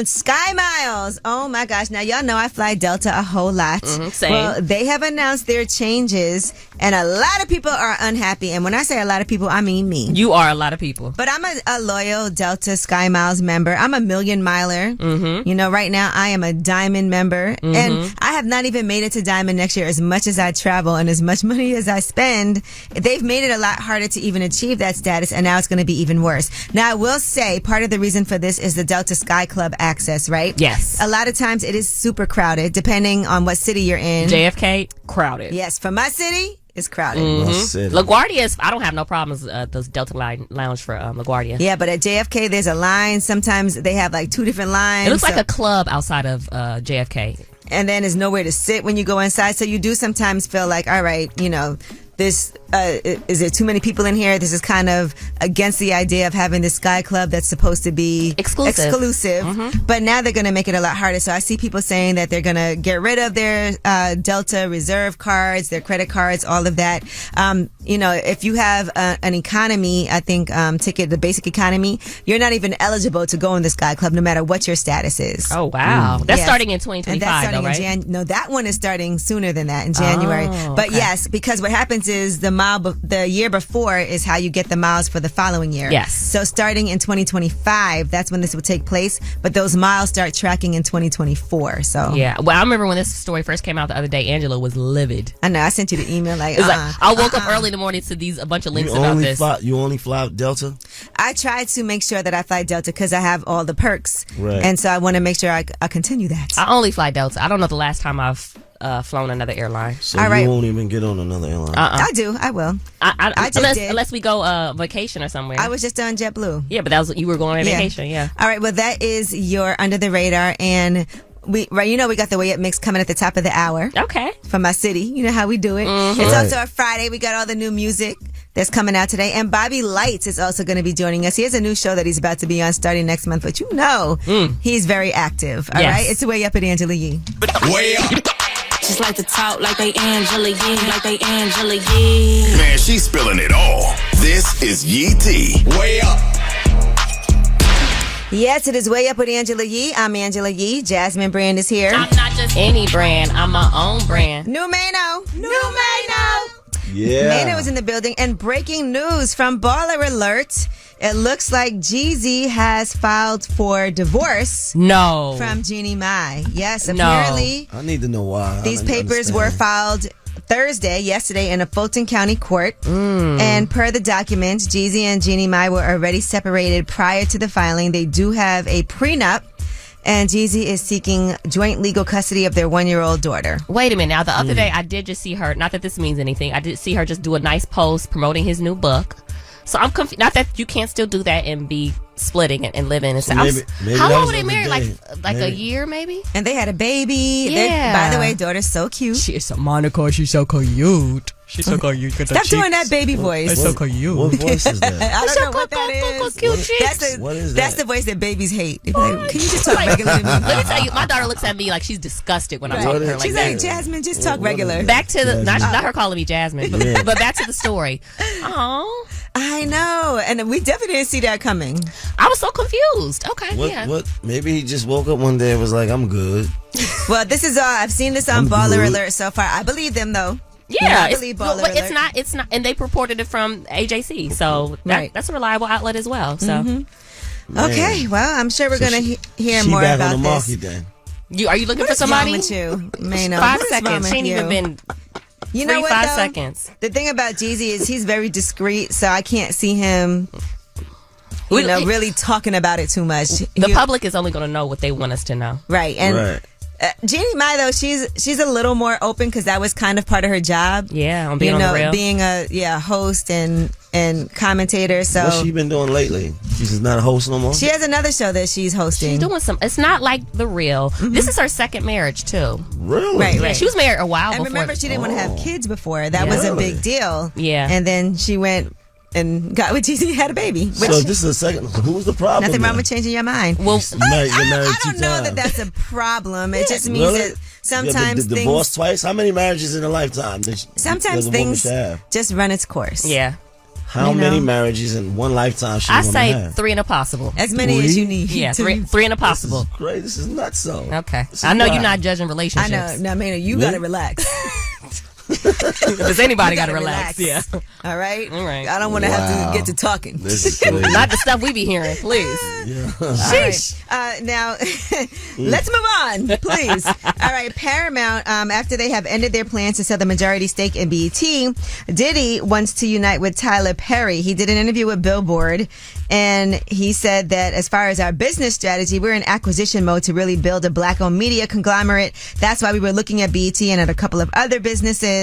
A: Sky Miles. Oh my gosh. Now y'all know I fly Delta a whole lot.
B: Same.
A: Well, they have announced their changes, and a lot of people are unhappy. And when I say a lot of people, I mean me.
B: You are a lot of people.
A: But I'm a loyal Delta Sky Miles member. I'm a million miler. Right now I am a diamond member. And I have not even made it to diamond next year. As much as I travel and as much money as I spend, they've made it a lot harder to even achieve that status, and now it's going to be even worse. Now, I will say part of the reason for this is the Delta Sky Club access, right?
B: Yes.
A: A lot of times it is super crowded, depending on what city you're in.
B: JFK, crowded.
A: Yes, for my city, it's crowded.
B: LaGuardia I don't have no problems those Delta Lounge for LaGuardia.
A: Yeah, but at JFK there's a line. Sometimes they have like 2 different lines.
B: It looks like a club outside of JFK.
A: and then there's nowhere to sit when you go inside. So you do sometimes feel like, all right, this is there too many people in here? This is kind of against the idea of having this Sky Club that's supposed to be exclusive. But now they're going to make it a lot harder. So I see people saying that they're going to get rid of their Delta Reserve cards, their credit cards, all of that. If you have an economy, I think ticket, the basic economy, you're not even eligible to go in the Sky Club, no matter what your status is.
B: Oh wow, that's starting in 2025.
A: And that's starting
B: right?
A: No, that one is starting sooner than that in January. But yes, because what happens is the year before is how you get the miles for the following year.
B: Yes.
A: So starting in 2025, that's when this will take place. But those miles start tracking in 2024. So
B: yeah. Well, I remember when this story first came out the other day, Angela was livid.
A: I know. I sent you the email like,
B: I woke up early in the morning to a bunch of links about this.
C: You only fly Delta?
A: I try to make sure that I fly Delta because I have all the perks.
C: Right.
A: And so I want to make sure I continue that.
B: I only fly Delta. I don't know the last time I've flown another airline.
C: So you won't even get on another airline?
A: I do. I will. I just did.
B: Unless we go vacation or somewhere.
A: I was just on JetBlue.
B: Yeah, but you were going on vacation. Yeah.
A: All right. Well, that is your Under the Radar, and we got the Way Up mix coming at the top of the hour.
B: Okay.
A: From my city. You know how we do it. It's also a Friday. We got all the new music that's coming out today. And Bobby Lytes is also going to be joining us. He has a new show that he's about to be on starting next month, but he's very active. All right. It's Way Up at Angela Yee.
E: Way Up.
L: Just like to talk like they Angela Yee, like they Angela Yee.
E: Man, she's spilling it all. This is Yee T. Way Up.
A: Yes, it is Way Up with Angela Yee. I'm Angela Yee. Jasmine Brand is here.
B: I'm not just any brand. I'm my own brand.
A: New Maino.
C: Yeah.
A: Maino is in the building. And breaking news from Baller Alert. It looks like Jeezy has filed for divorce.
B: No.
A: From Jeannie Mai. Yes, apparently.
C: I need to know why.
A: These papers were filed yesterday in a Fulton County court. And per the documents, Jeezy and Jeannie Mai were already separated prior to the filing. They do have a prenup. And Jeezy is seeking joint legal custody of their 1-year-old daughter.
B: Wait a minute. Now, the other day, I did just see her. Not that this means anything. I did see her just do a nice post promoting his new book. So I'm confused. Not that you can't still do that and be splitting and living and stuff.
C: Maybe
B: how long were they married? Like a year, maybe?
A: And they had a baby.
B: Yeah.
A: By the way, daughter's so cute.
M: She is so Monica. She's so cute. She's so cute.
A: Stop doing that baby voice.
M: It's so cute.
C: What voice is that?
A: I don't know what that is.
C: What is
A: That's the voice that babies hate. They be like, can you just talk regular to me?
B: Let me tell you, my daughter looks at me like she's disgusted when I talk to her like
A: She's
B: that.
A: like, Jasmine, just talk regular.
B: Back to the not her calling me Jasmine, but back to the story. Oh,
A: I know, and we definitely didn't see that coming.
B: I was so confused. Okay,
C: What? Maybe he just woke up one day and was like, "I'm good."
A: Well, this is all. I've seen this on Baller Alert so far. I believe them though.
B: Yeah,
A: I believe Baller Alert.
B: It's not, and they reported it from AJC, so that's a reliable outlet as well. So,
A: okay, well, I'm sure we're gonna hear more
C: back
A: about
C: on the
A: this.
C: market then.
B: Are you looking for somebody?
A: What's wrong with you, Maino?
B: 5 seconds. She ain't even been.
A: You know what,
B: 5
A: though?
B: seconds.
A: The thing about Jeezy is he's very discreet, so I can't see him, really talking about it too much.
B: The public is only going to know what they want us to know.
A: Right. And Jeannie Mai, though, she's a little more open because that was kind of part of her job.
B: Yeah, on being on the rail.
A: Being a host and commentator. So
C: what's she been doing lately? She's not a host no more?
A: She has another show that she's hosting.
B: She's doing it's not like The Real. This is her second marriage, too.
C: Really?
A: Right.
B: Yeah, she was married a while before.
A: And remember, she didn't want to have kids before. That was a big deal.
B: Yeah.
A: And then she went and got with Jeezy and had a baby.
C: So this is a second. Who was the problem?
A: Nothing wrong with changing your mind.
B: Well,
A: I don't know that that's a problem. It just means that sometimes
C: things... Divorced twice? How many marriages in a lifetime?
A: Sometimes things just run its course.
B: Yeah.
C: How many marriages in one lifetime should
B: I
C: you
B: say
C: have?
B: 3 and a possible.
A: As many as you need.
B: Yeah, 3 and a possible.
C: This is great. This is nuts, so.
B: Okay. I know you're not judging relationships.
A: I know. No, man, you got to relax.
B: Does anybody got to relax? Yeah.
A: All right.
B: I
A: don't want to have to get to talking.
C: This is crazy.
B: Not the stuff we be hearing, please.
C: Yeah.
A: Sheesh. Now, let's move on, please. All right. Paramount, after they have ended their plans to sell the majority stake in BET, Diddy wants to unite with Tyler Perry. He did an interview with Billboard, and he said that as far as our business strategy, we're in acquisition mode to really build a black-owned media conglomerate. That's why we were looking at BET and at a couple of other businesses.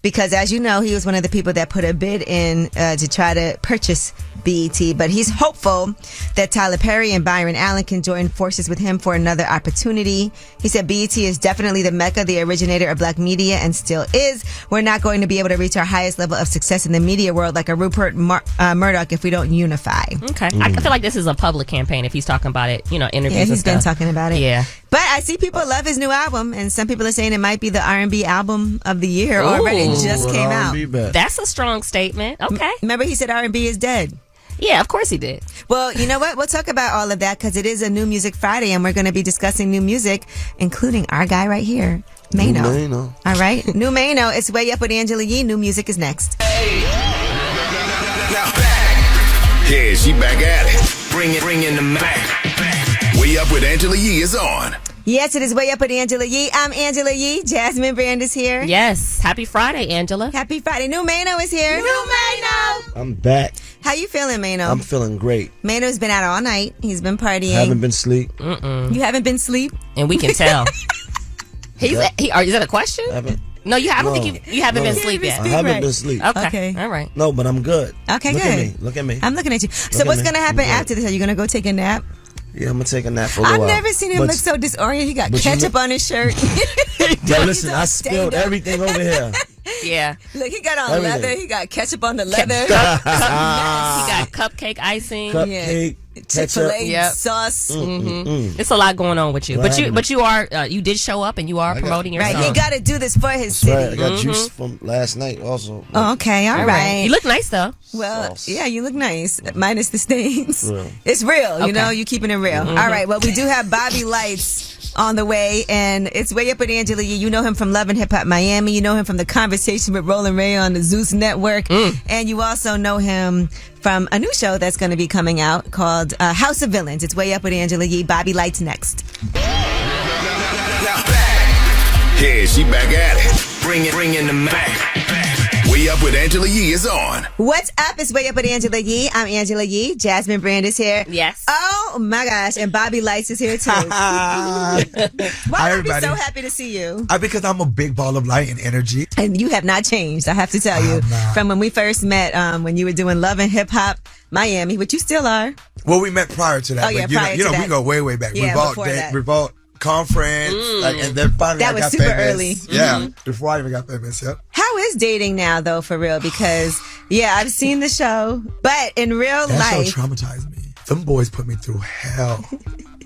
A: because as you know, he was one of the people that put a bid in to try to purchase BET, but he's hopeful that Tyler Perry and Byron Allen can join forces with him for another opportunity. He said BET is definitely the mecca, the originator of black media, and still is. We're not going to be able to reach our highest level of success in the media world like a Rupert Murdoch if we don't unify.
B: Okay. I feel like this is a public campaign if he's talking about it, interviews
A: Yeah, he's
B: and
A: been
B: stuff.
A: talking about it.
B: Yeah.
A: But I see people love his new album, and some people are saying it might be the R&B album of the year already. It just came out.
B: That's a strong statement. Okay.
A: Remember he said R&B is dead.
B: Yeah, of course he did.
A: Well, you know what? We'll talk about all of that because it is a New Music Friday, and we're going to be discussing new music, including our guy right here, Maino.
C: Maino.
A: All right? New Maino. It's Way Up with Angela Yee. New music is next.
E: Yeah, she back at it. Bring in the Mac. Way Up with Angela Yee is on.
A: Yes, it is Way Up with Angela Yee. I'm Angela Yee. Jasmine Brand is here.
B: Yes. Happy Friday, Angela.
A: Happy Friday. New Maino is here. New Maino.
C: I'm back.
A: How you feeling, Maino?
C: I'm feeling great.
A: Maino's been out all night. He's been partying.
C: Haven't been sleep.
A: You haven't been sleep?
B: And we can tell. Is that a question?
C: Haven't.
B: No, I don't think you haven't been asleep yet.
C: I haven't been asleep.
B: Okay. All right.
C: No, but I'm good.
A: Okay,
C: Look
A: good.
C: at me. Look at me.
A: I'm looking at you. So what's going to happen after this? Are you going to go take a nap?
C: Yeah, I'm going to take a nap for a little
A: I've
C: while.
A: never seen him look so disoriented. He got
C: but
A: ketchup on his shirt.
C: Yo, listen, I spilled everything over here.
B: Yeah.
A: Look, he got on
C: Everything.
A: leather. He got ketchup on the leather.
B: He got cupcake icing.
C: Cupcake,
A: Chick-fil-A sauce.
B: It's a lot going on with you. But you did show up and you are promoting your
A: Right,
B: song.
A: he got to do this for his city.
C: Right, I got juice from last night also.
A: Oh, okay, all right.
B: You look nice though.
A: Well, yeah, you look nice, minus the stains.
C: Real.
A: It's real,
B: Okay.
A: you know, you keeping it real. All right, well, we do have Bobby Lytes on the way, and it's Way Up with Angela Yee. You know him from Love and Hip Hop Miami. You know him from The Conversation with Roland Ray on the Zeus Network. And you also know him from a new show that's going to be coming out called House of Villains. It's Way Up with Angela Yee. Bobby Lytes next.
E: Yeah, she back at it. Bring in the Mac. Way Up with Angela Yee is on.
A: What's up? It's Way Up with Angela Yee. I'm Angela Yee. Jasmine Brand is here.
B: Yes.
A: Oh my gosh. And Bobby Lytes is here too. Why
N: Hi,
A: are we
N: everybody.
A: so happy to see you?
N: Because I'm a big ball of light and energy.
A: And you have not changed, I have to tell you. From when we first met, when you were doing Love and Hip Hop Miami, which you still are.
N: Well, we met prior to that.
A: Oh, yeah,
N: but
A: prior to
N: we
A: that.
N: go way back.
A: Yeah,
N: Revolt
A: before
N: Day,
A: that.
N: Revolt Conference, and then finally
A: That
N: I
A: was
N: got
A: super
N: famous.
A: early.
N: Yeah, before I even got famous. Yep.
A: How is dating now, though, for real? Because, yeah, I've seen the show, but in real
N: That
A: life.
N: show traumatized me. Them boys put me through hell.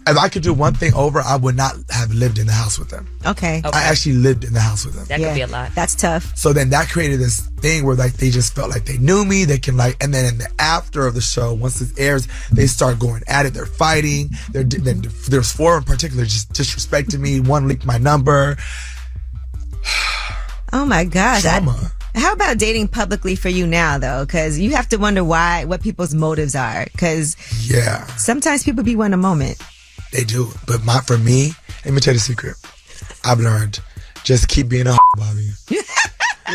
N: If I could do one thing over, I would not have lived in the house with them.
A: Okay.
N: I actually lived in the house with them.
B: That could be a lot.
A: That's tough.
N: So then that created this thing where like they just felt like they knew me. They can like, and then in the after of the show, once this airs, they start going at it. They're fighting. Then there's 4 in particular just disrespecting me. One leaked my number.
A: Oh my gosh.
N: Trauma.
A: How about dating publicly for you now, though? Because you have to wonder what people's motives are. Because
N: Yeah,
A: sometimes people be one a moment.
N: they do. But for me, let me tell you the secret. I've learned just keep being a Bobby.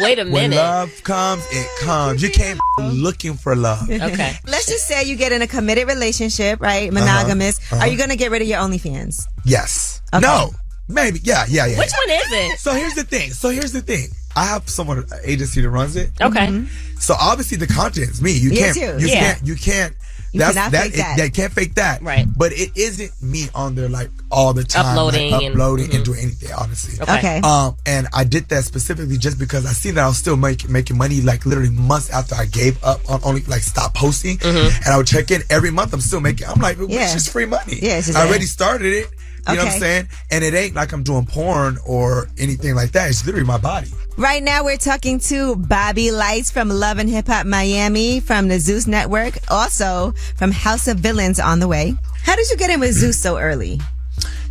B: Wait a
N: When
B: minute.
N: love comes, it comes. You came looking for love.
B: Okay.
A: Let's just say you get in a committed relationship, right? Monogamous. Are you going to get rid of your OnlyFans?
N: Yes.
A: Okay.
N: No. Maybe. Yeah.
B: Which one is it?
N: So here's the thing. I have someone, an agency that runs it.
B: Okay.
N: So obviously the content is me. You
A: Yes,
N: can't.
A: you.
N: You
A: Yeah.
N: can't. You can't.
A: You cannot fake that.
N: They can't fake that.
B: Right.
N: But it isn't me on there like all the time,
B: Uploading
N: like,
B: and-
N: uploading and doing anything. Honestly.
A: Okay.
N: And I did that specifically just because I seen that I was still making money like literally months after I gave up on only like stop posting, and I would check in every month. I'm still making. I'm like,
A: Yeah.
N: it's just free money.
A: Yeah, it's just
N: I
A: there.
N: already started it. You know what
A: Okay.
N: I'm saying? And it ain't like I'm doing porn or anything like that. It's literally my body.
A: Right now, we're talking to Bobby Lytes from Love and Hip Hop Miami, from the Zeus Network, also from House of Villains on the way. How did you get in with Zeus so early?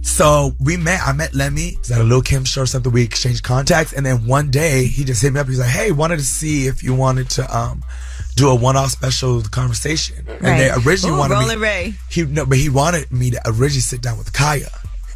N: So I met Lemmy. It's at a Lil Kim show or something. We exchanged contacts. And then one day he just hit me up. He's like, hey, wanted to see if you wanted to, do a one-off special Conversation. And they originally wanted
A: Roland
N: me.
A: Ray.
N: He wanted me to originally sit down with Kaya.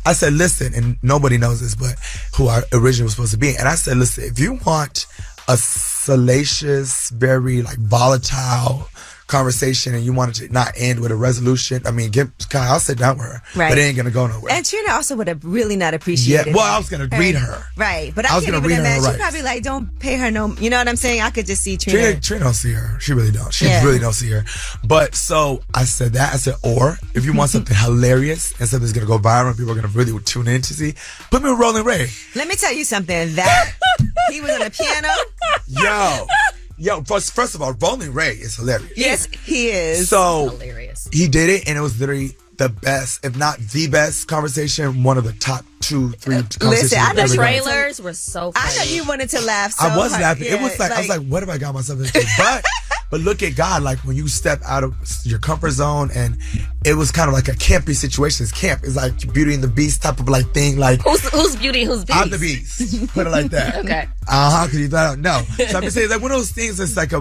N: I said, listen, and nobody knows this, but who I originally was supposed to be. And I said, listen, if you want a salacious, very like volatile conversation and you want it to not end with a resolution, I mean, I'll sit down with her,
A: Right.
N: but it ain't gonna go nowhere.
A: And Trina also would have really not appreciated.
N: Yeah, well, I was gonna read her.
A: Right, but I
N: was
A: can't
N: gonna
A: even
N: read her
A: imagine. She
N: rights.
A: probably like, don't pay her no. You know what I'm saying? I could just see Trina.
N: Trina don't see her. She really don't. She
A: Yeah.
N: really don't see her. But so I said that. I said, or if you want something hilarious and something that's gonna go viral and people are gonna really tune in to see, put me with Rolling Ray.
A: Let me tell you something. That he was on the piano.
N: Yo, first of all, Rolling Ray is hilarious.
A: Yes, he is.
N: So
B: hilarious.
N: He did it, and it was literally the best, if not the best conversation, one of the top 2-3 conversations.
A: Listen, I know
B: The trailers were so funny.
A: I know you wanted to laugh. So
N: I was
A: hard.
N: laughing.
A: Yeah,
N: It was like I was like, what have I got myself into? But look at God, like when you step out of your comfort zone, and it was kind of like a campy situation. It's camp. It's like Beauty and the Beast type of like thing. Like
B: who's Beauty, who's Beast?
N: I'm the Beast. Put it like that.
B: Okay.
N: Because you thought no. So I'm just saying, it's like one of those things. It's like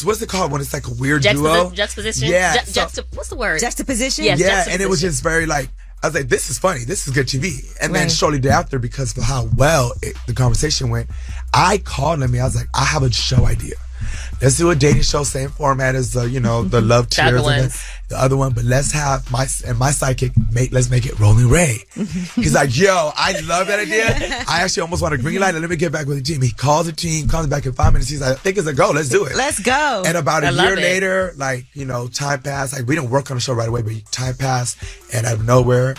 N: what's it called when it's like a weird duo?
B: Juxtaposition.
N: Yeah.
B: What's the word?
A: Juxtaposition.
B: Yes,
N: Yeah,
B: juxtaposition.
N: and it was just very like, I was like, this is funny. This is good TV. And then
A: Right.
N: shortly thereafter, because of how well the conversation went, I called him. I was like, I have a show idea. Let's do a dating show, same format as the love
B: The other
N: tears and
B: ones.
N: the other one, but let's have my psychic let's make it Rolling Ray. He's like, yo, I love that idea. I actually almost want a green light. Let me get back with the team. He calls the team, comes back in 5 minutes. He's like, I think it's a go. Let's do it.
A: Let's go.
N: And about
B: I
N: a
B: love
N: year
B: it.
N: later, like, time passed. Like, we didn't work on the show right away, but time passed. And out of nowhere,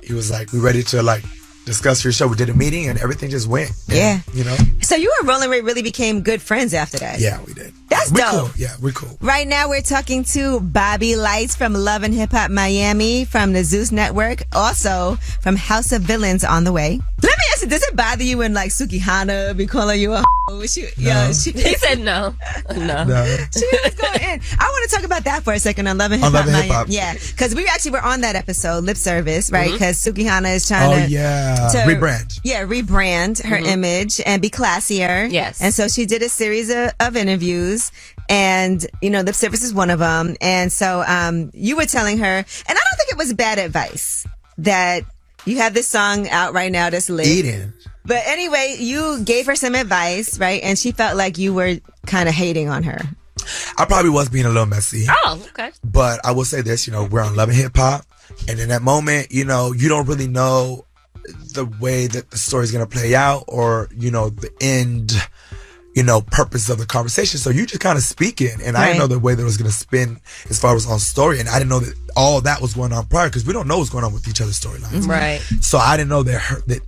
N: he was like, we ready to like discuss your show. We did a meeting and everything just went. And,
A: Yeah. So you and Rolling Ray really became good friends after that.
N: Yeah, we did.
A: That's
N: we're
A: dope.
N: Cool. Yeah, we're cool.
A: Right now, we're talking to Bobby Lytes from Love and Hip Hop Miami from the Zeus Network, also from House of Villains on the way. Let me ask you, does it bother you when like Suki Hana be calling you a she
B: said no. No.
A: She was going in. I want to talk about that for a second on Love and Hip
N: On
A: Hop
N: Love and Hip
A: Miami.
N: Hop.
A: Yeah, because we actually were on that episode, Lip Service, right? Because Suki Hana is trying to
N: rebrand.
A: Yeah, rebrand her image and be classier.
B: Yes.
A: And so she did a series of interviews, and Lip Service is one of them. And so you were telling her, and I don't think it was bad advice, that you have this song out right now that's lit.
N: Eating.
A: But anyway, you gave her some advice, right? And she felt like you were kind of hating on her.
N: I probably was being a little messy.
B: Oh, okay.
N: But I will say this, we're on Love and Hip Hop. And in that moment, you don't really know the way that the story's going to play out or, the end, purpose of the conversation. So you just kind of speaking. And I didn't know the way that it was going to spin as far as on story. And I didn't know that all that was going on prior because we don't know what's going on with each other's storylines.
B: Right.
N: So I didn't know that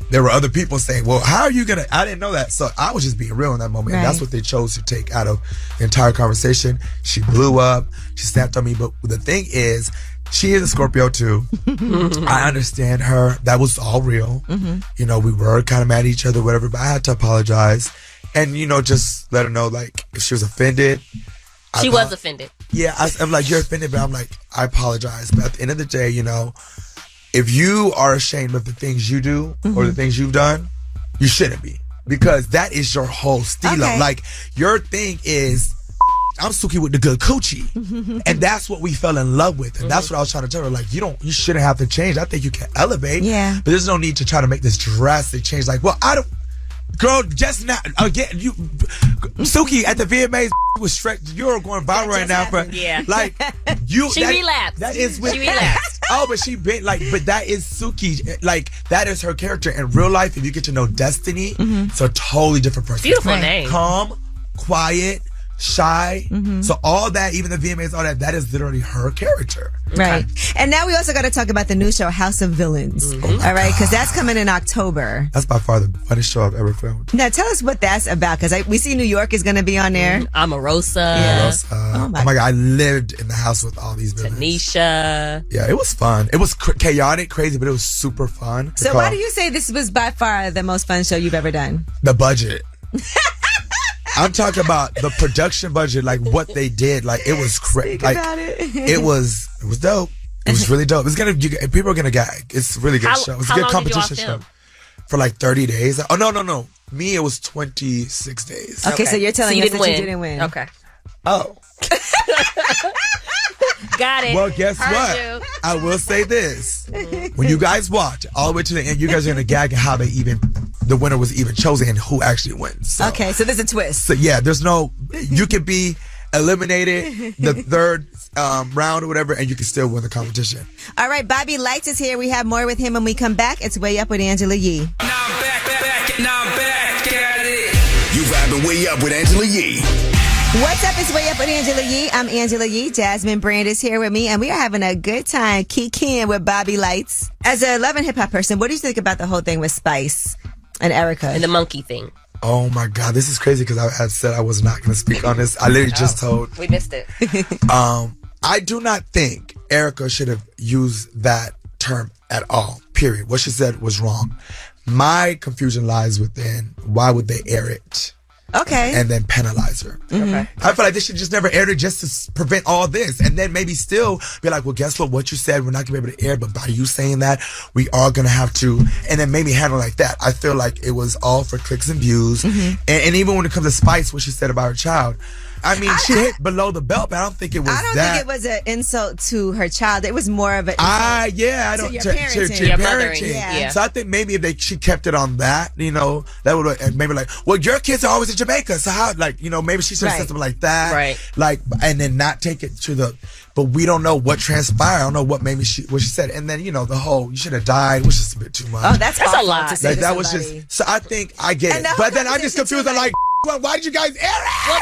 N: there were other people saying, well, how are you going to, I didn't know that. So I was just being real in that moment.
A: Right.
N: And that's what they chose to take out of the entire conversation. She blew up. She snapped on me. But the thing is, she is a Scorpio too. I understand her. That was all real. We were kind of mad at each other, whatever, but I had to apologize. And, just let her know, like, if she was offended.
B: She was offended.
N: Yeah, I'm like, you're offended, but I'm like, I apologize. But at the end of the day, if you are ashamed of the things you do or the things you've done, you shouldn't be. Because that is your whole stilo.
A: Okay.
N: Like, your thing is, I'm Suki with the good coochie. And that's what we fell in love with. And that's what I was trying to tell her. Like, you shouldn't have to change. I think you can elevate.
A: Yeah.
N: But there's no need to try to make this drastic change. Like, well, I don't. Girl, just now, again, Suki at the VMAs was straight. You're going viral right now, but like you,
B: she relapsed.
N: That is with,
B: she relapsed.
N: but she been like, but that is Suki. Like that is her character in real life. If you get to know Destiny, it's a totally different person.
B: Beautiful name.
N: Calm, quiet, shy. So all that, even the VMAs, all that is literally her character.
A: Right. And now we also got to talk about the new show, House of Villains. All right. Because that's coming in October.
N: That's by far the funniest show I've ever filmed.
A: Now tell us what that's about. Because we see New York is going to be on there.
B: Omarosa.
A: Yeah.
N: Oh my God. I lived in the house with all these villains.
B: Tanisha.
N: Yeah, it was fun. It was chaotic, crazy, but it was super fun.
A: So why do you say this was by far the most fun show you've ever done?
N: The budget. I'm talking about the production budget, like what they did. Like it was crazy. Like it was dope. It was really dope. People are gonna gag. It's a really good show. It's a good competition show. For like 30 days. Oh no. Me, it was 26 days.
A: Okay, so you're telling us that you didn't win.
B: Okay.
N: Oh.
B: Got it.
N: Well, guess what? I will say this. When you guys watch all the way to the end, you guys are going to gag at how the winner was even chosen and who actually wins. So,
A: okay, so there's a twist.
N: So yeah, you could be eliminated the third round or whatever, and you can still win the competition.
A: All right, Bobby Lytes is here. We have more with him when we come back. It's Way Up with Angela Yee.
E: You vibing Way Up with Angela Yee.
A: What's up? It's Way Up with Angela Yee. I'm Angela Yee. Jasmine Brand is here with me, and we are having a good time kicking with Bobby Lytes. As a Love and Hip Hop person, what do you think about the whole thing with Spice and Erica?
B: And the monkey thing.
N: Oh my God, this is crazy because I had said I was not going to speak on this. I literally just told.
B: We missed it.
N: I do not think Erica should have used that term at all, period. What she said was wrong. My confusion lies within why would they air it?
A: Okay.
N: And then penalize her.
B: Okay.
N: I feel like they should just never air it just to prevent all this. And then maybe still be like, well, guess what you said, we're not going to be able to air, but by you saying that, we are going to have to. And then maybe handle like that. I feel like it was all for clicks and views. And even when it comes to Spice, what she said about her child, I mean, she hit below the belt, but I don't think it was that.
A: I don't think it was an insult to her child. It was more of an insult
N: to your parenting.
A: Yeah.
N: So I think maybe if she kept it on that, that would maybe like, well, your kids are always in Jamaica, so how, maybe she should have said something like that,
B: right?
N: And then not take it to the. But we don't know what transpired. I don't know what what she said, and then the whole you should have died was just a bit too much.
A: Oh, that's a lot to say.
N: That was just. So I think I get it, but then I'm just confused. I'm like. Well, why did you guys air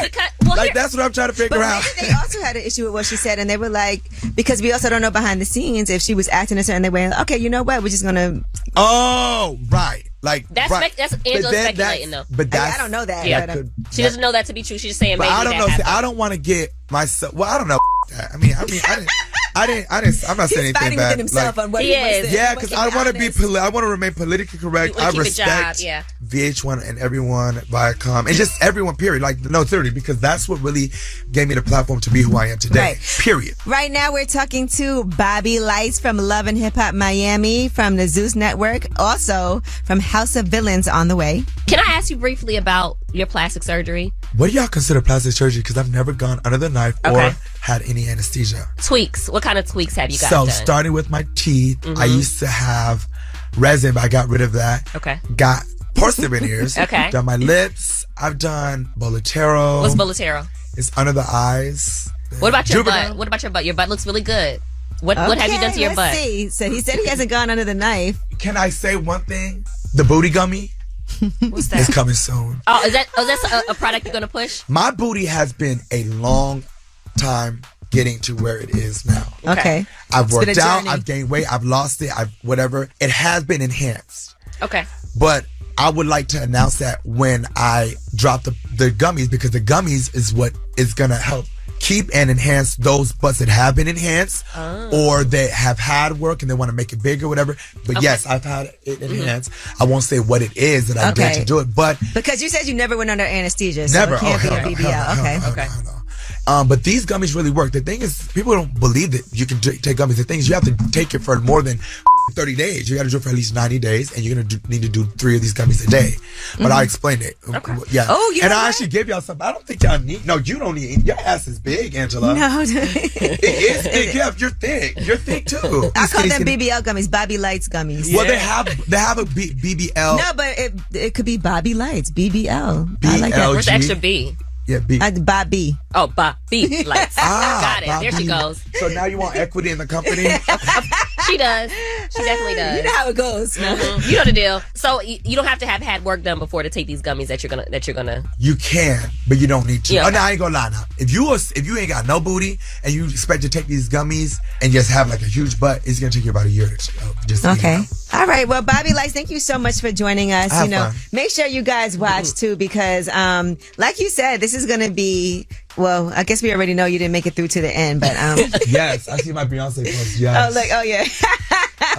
N: it? Well, that's what I'm trying to figure out.
A: Maybe they also had an issue with what she said, and they were like, because we also don't know behind the scenes if she was acting a certain way. Okay, you know what? We're just gonna.
N: Oh, right.
B: That's Angela speculating though.
N: But
A: I don't know that.
B: Yeah, she doesn't know that to be true. She's just saying maybe.
N: I don't know.
B: See,
N: I don't want to get myself. Well, I don't know. That. I mean, I didn't. I'm not saying anything
A: fighting
N: bad.
A: within himself on what he is.
N: Yeah, because I want to be. I want to remain politically correct. I respect VH1 and everyone, Viacom, and just everyone. Period. Seriously, because that's what really gave me the platform to be who I am today.
A: Right.
N: Period.
A: Right now, we're talking to Bobby Lytes from Love and Hip Hop Miami, from the Zeus Network, also from House of Villains on the way.
B: Can I ask you briefly about your plastic surgery?
N: What do y'all consider plastic surgery? Because I've never gone under the knife or had any anesthesia.
B: Tweaks. What kind of tweaks have you guys done?
N: So starting with my teeth, I used to have resin, but I got rid of that.
B: Okay.
N: Got porcelain veneers.
B: Okay.
N: Done my lips. I've done Bolotero.
B: What's Bolotero?
N: It's under the eyes.
B: What about your butt? What about your butt? Your butt looks really good. What have you done to your butt?
A: See. So he said he hasn't gone under the knife.
N: Can I say one thing? The booty gummy.
B: What's that?
N: It's coming soon.
B: Oh, is that a product you're gonna push?
N: My booty has been a long time getting to where it is now.
A: Okay.
N: I've worked out, I've gained weight, I've lost it, whatever. It has been enhanced.
B: Okay.
N: But I would like to announce that when I drop the gummies, because the gummies is what is going to help keep and enhance those butts that have been enhanced or they have had work and they want to make it bigger, whatever. But yes, I've had it enhanced. I won't say what it is that I did to do it, but
A: because you said you never went under anesthesia, so
N: never.
A: it can't be a BBL. Okay.
N: But these gummies really work. The thing is, people don't believe that you can take gummies. The thing is, you have to take it for more than 30 days. You got to do it for at least 90 days, and you're going to need to do 3 of these gummies a day. But I explained it.
B: Okay.
N: Yeah.
A: Oh, you know
N: I actually gave y'all something. I don't think y'all need. No, you don't need. Your ass is big, Angela.
A: No.
N: It is big. Yeah, you're thick. You're thick too.
A: I call them BBL gummies, Bobby Lytes gummies.
N: Well, they have a BBL.
A: No, but it could be Bobby Lytes, BBL. I like that.
B: Where's the extra B?
N: Yeah, B.
A: Bobby.
B: Oh, Bobby Lytes. Got it.
N: Bobby.
B: There she goes.
N: So now you want equity in the company?
B: She does. She definitely does.
A: You know how it goes.
B: Mm-hmm. You know the deal. So you don't have to have had work done before to take these gummies that you're gonna.
N: You can, but you don't need to.
B: Yeah,
N: Oh, no, I ain't gonna lie now. If you ain't got no booty and you expect to take these gummies and just have like a huge butt, it's gonna take you about a year to just.
A: Okay. All right. Well, Bobby Lytes, thank you so much for joining us.
N: Have fun.
A: Make sure you guys watch too, because like you said, this is gonna be. Well, I guess we already know you didn't make it through to the end, but
N: yes, I see my Beyonce post. Yes.
A: Oh yeah.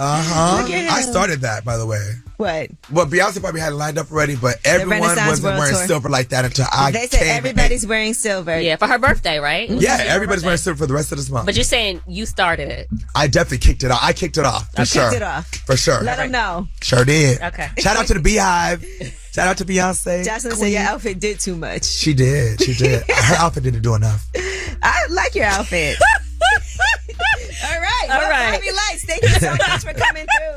N: I started that, by the way.
A: What?
N: Well, Beyonce probably had it lined up already, but everyone wasn't wearing silver like that until I
A: They said everybody's wearing silver.
B: Yeah, for her birthday, right?
N: Yeah, everybody's wearing silver for the rest of this month.
B: But you're saying you started it.
N: I definitely kicked it off. I kicked it off. For sure.
A: Kicked it off.
N: For sure.
A: Let them know.
N: Sure did.
B: Okay.
N: Shout out to the Beehive. Shout out to Beyonce.
A: Jocelyn said your outfit did too much.
N: She did. Her outfit didn't do enough.
A: I like your outfit. All right. Bobby Lytes, thank you so much for coming through.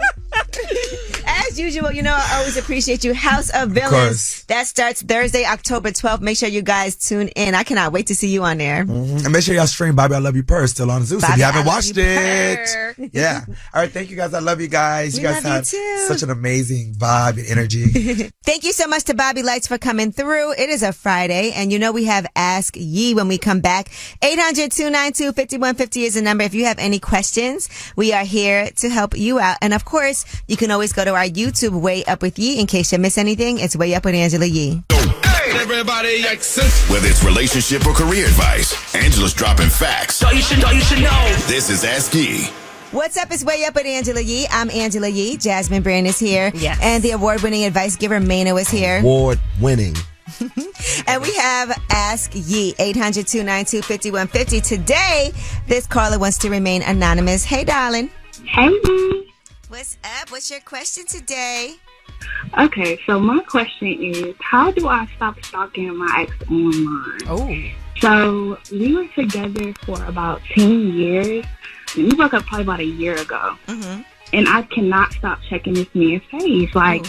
A: As usual, I always appreciate you. House of Villains. That starts Thursday, October 12th. Make sure you guys tune in. I cannot wait to see you on there.
N: Mm-hmm. And make sure y'all stream Bobby I Love You Purr still on Zeus if you haven't watched it.
A: Purr.
N: Yeah. All right. Thank you guys. I love you guys.
A: We
N: You guys
A: love you
N: have
A: too.
N: such an amazing vibe and energy.
A: Thank you so much to Bobby Lytes for coming through. It is a Friday, and you know we have Ask Ye when we come back. 800-292-5150 is the number. If you have any questions, we are here to help you out. And of course, you can always go to our YouTube, Way Up With Ye, in case you miss anything. It's Way Up with Angela Yee.
E: Everybody whether it's relationship or career advice, Angela's dropping facts.
F: You should know.
E: This is Ask Ye.
A: What's up? It's Way Up with Angela Yee. I'm Angela Yee. Jasmine Brand is here.
B: Yes.
A: And the award-winning advice giver, Maino, is here.
C: Award-winning.
A: And we have Ask Ye, 800-292-5150. Today, this caller wants to remain anonymous. Hey, darling.
H: Hey.
A: What's up? What's your question today?
H: Okay, so my question is, how do I stop stalking my ex online?
B: Oh.
H: So we were together for about 10 years. And we broke up probably about a year ago.
A: Mm-hmm.
H: And I cannot stop checking this man's page. Like,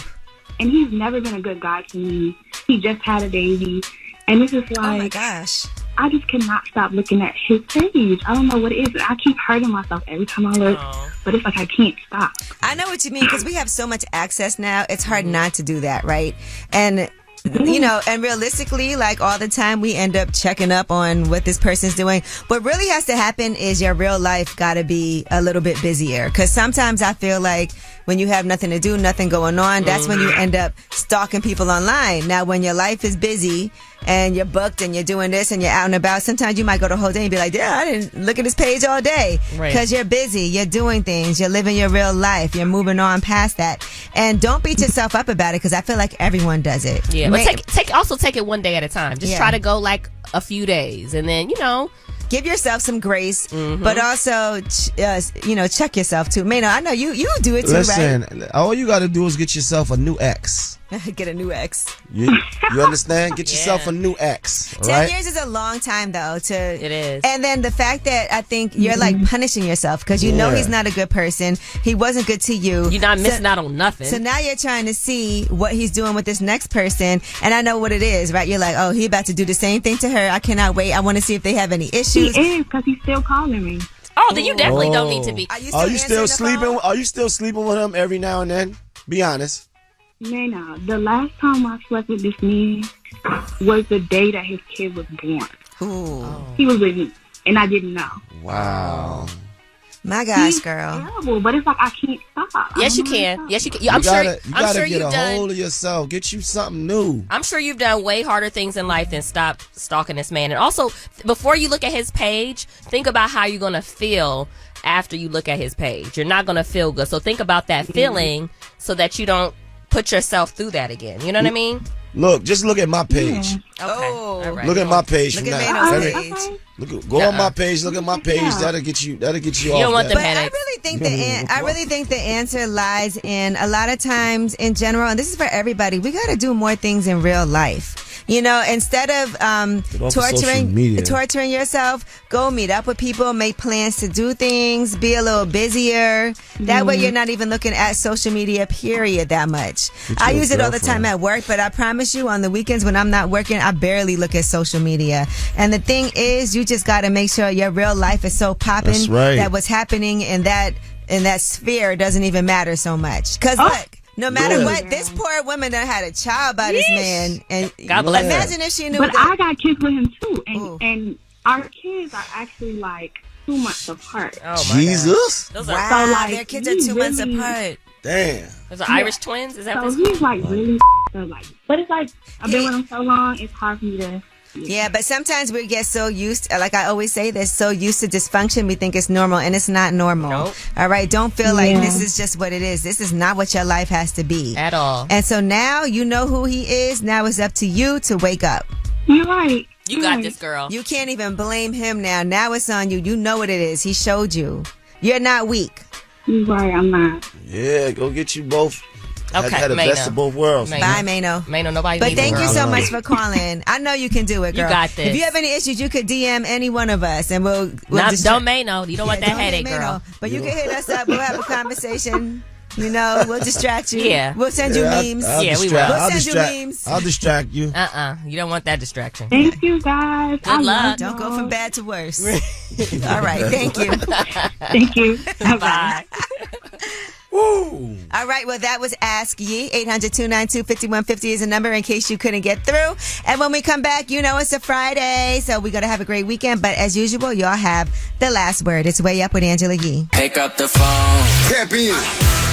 H: and he's never been a good guy to me. He just had a baby. And it's just like,
A: oh my gosh.
H: I just cannot stop looking at his page. I don't know what it is. I keep hurting myself every time I look, but it's like I can't stop.
A: I know what you mean, because we have so much access now. It's hard not to do that, right? And, you know, and realistically, like all the time, we end up checking up on what this person's doing. What really has to happen is your real life got to be a little bit busier. Because sometimes I feel like when you have nothing to do, nothing going on, that's when you end up stalking people online. Now, when your life is busy and you're booked and you're doing this and you're out and about, sometimes you might go the whole day and be like, yeah, I didn't look at this page all day. Because you're busy, you're doing things, you're living your real life, you're moving on past that. And don't beat yourself up about it, because I feel like everyone does it.
B: Yeah, but take it one day at a time. Just try to go like a few days, and then, you know,
A: give yourself some grace, but also, check yourself too. Maino, I know you do it too,
C: Listen,
A: right?
C: all you got to do is get yourself a new ex.
A: Get a new ex.
C: You understand? Get yourself a new ex.
A: 10 years is a long time, though.
B: It is.
A: And then the fact that I think you're like punishing yourself, because you know he's not a good person. He wasn't good to you.
B: You're not missing out on nothing.
A: So now you're trying to see what he's doing with this next person. And I know what it is, right? You're like, oh, he about to do the same thing to her. I cannot wait. I want to see if they have any issues.
H: He is, because he's still calling me.
B: Oh, then you definitely don't need to be.
C: Are you still sleeping? Are you still sleeping with him every now and then? Be honest.
H: No. The last time I slept with this man was the day that his kid was born.
A: Ooh.
H: He was with me, and I didn't know.
C: Wow.
A: My gosh,
H: He's
A: girl.
H: terrible, but it's like I can't stop.
B: Yes, you can. Yes, you can.
C: You gotta get
B: you've
C: a hold of yourself. Get you something new.
B: I'm sure you've done way harder things in life than stop stalking this man. And also, before you look at his page, think about how you're going to feel after you look at his page. You're not going to feel good. So think about that feeling so that you don't put yourself through that again. You know what I mean?
C: Look, just look at my page.
B: Okay. All right.
C: Look at my page.
A: Look at Maino's page.
C: Go on my page. Look at my page. That'll get you. That'll get you off.
B: You don't want them
A: But
B: headaches.
A: I really think the answer lies in a lot of times in general, and this is for everybody. We got to do more things in real life. You know, instead of torturing yourself, go meet up with people, make plans to do things, be a little busier. That way you're not even looking at social media, period, that much. I use it all the time at work, but I promise you on the weekends when I'm not working, I barely look at social media. And the thing is, you just got to make sure your real life is so popping that what's happening in that sphere doesn't even matter so much. Because look, no matter what, this poor woman that had a child by this man, and
B: God bless
A: imagine if she knew.
H: But I got kids with him too, and our kids are actually like 2 months apart.
B: Oh my
C: Jesus!
B: God.
A: Wow,
H: so, like,
A: their kids are 2 months apart.
C: Damn.
B: Those are Irish twins? Is that
H: So
B: what
H: he's like really like, but it's like I've been with him so long, it's hard for me to.
A: Yeah, but sometimes we get so used, like I always say this, so used to dysfunction, we think it's normal, and it's not normal.
B: Nope.
A: All right? Don't feel like this is just what it is. This is not what your life has to be.
B: At all.
A: And so now you know who he is. Now it's up to you to wake up.
H: You're right.
B: You got this, girl.
A: You can't even blame him now. Now it's on you. You know what it is. He showed you. You're not weak.
H: You're right, I'm not.
C: Yeah, go get you both.
B: Okay,
C: had the best of both worlds.
A: Bye, Maino.
B: Maino, nobody.
A: But thank you so much for calling. I know you can do it, girl.
B: You got this.
A: If you have any issues, you could DM any one of us, and we'll
B: don't Maino. You don't want that
A: don't
B: headache,
A: hit Maino.
B: girl.
A: But you can hit us up. We'll have a conversation. You know, we'll distract you.
B: Yeah.
A: We'll send you memes.
B: We will.
A: We'll send you memes.
C: I'll distract you.
B: You don't want that distraction.
H: Thank you, guys.
B: Good luck.
A: Don't go from bad to worse. All right. Thank you.
H: Thank you.
B: Bye.
C: Woo.
A: All right. Well, that was Ask Ye. 800-292-5150 is a number in case you couldn't get through. And when we come back, you know it's a Friday, so we're going to have a great weekend. But as usual, y'all have the last word. It's Way Up with Angela Yee.
E: Pick up the phone. Tap in.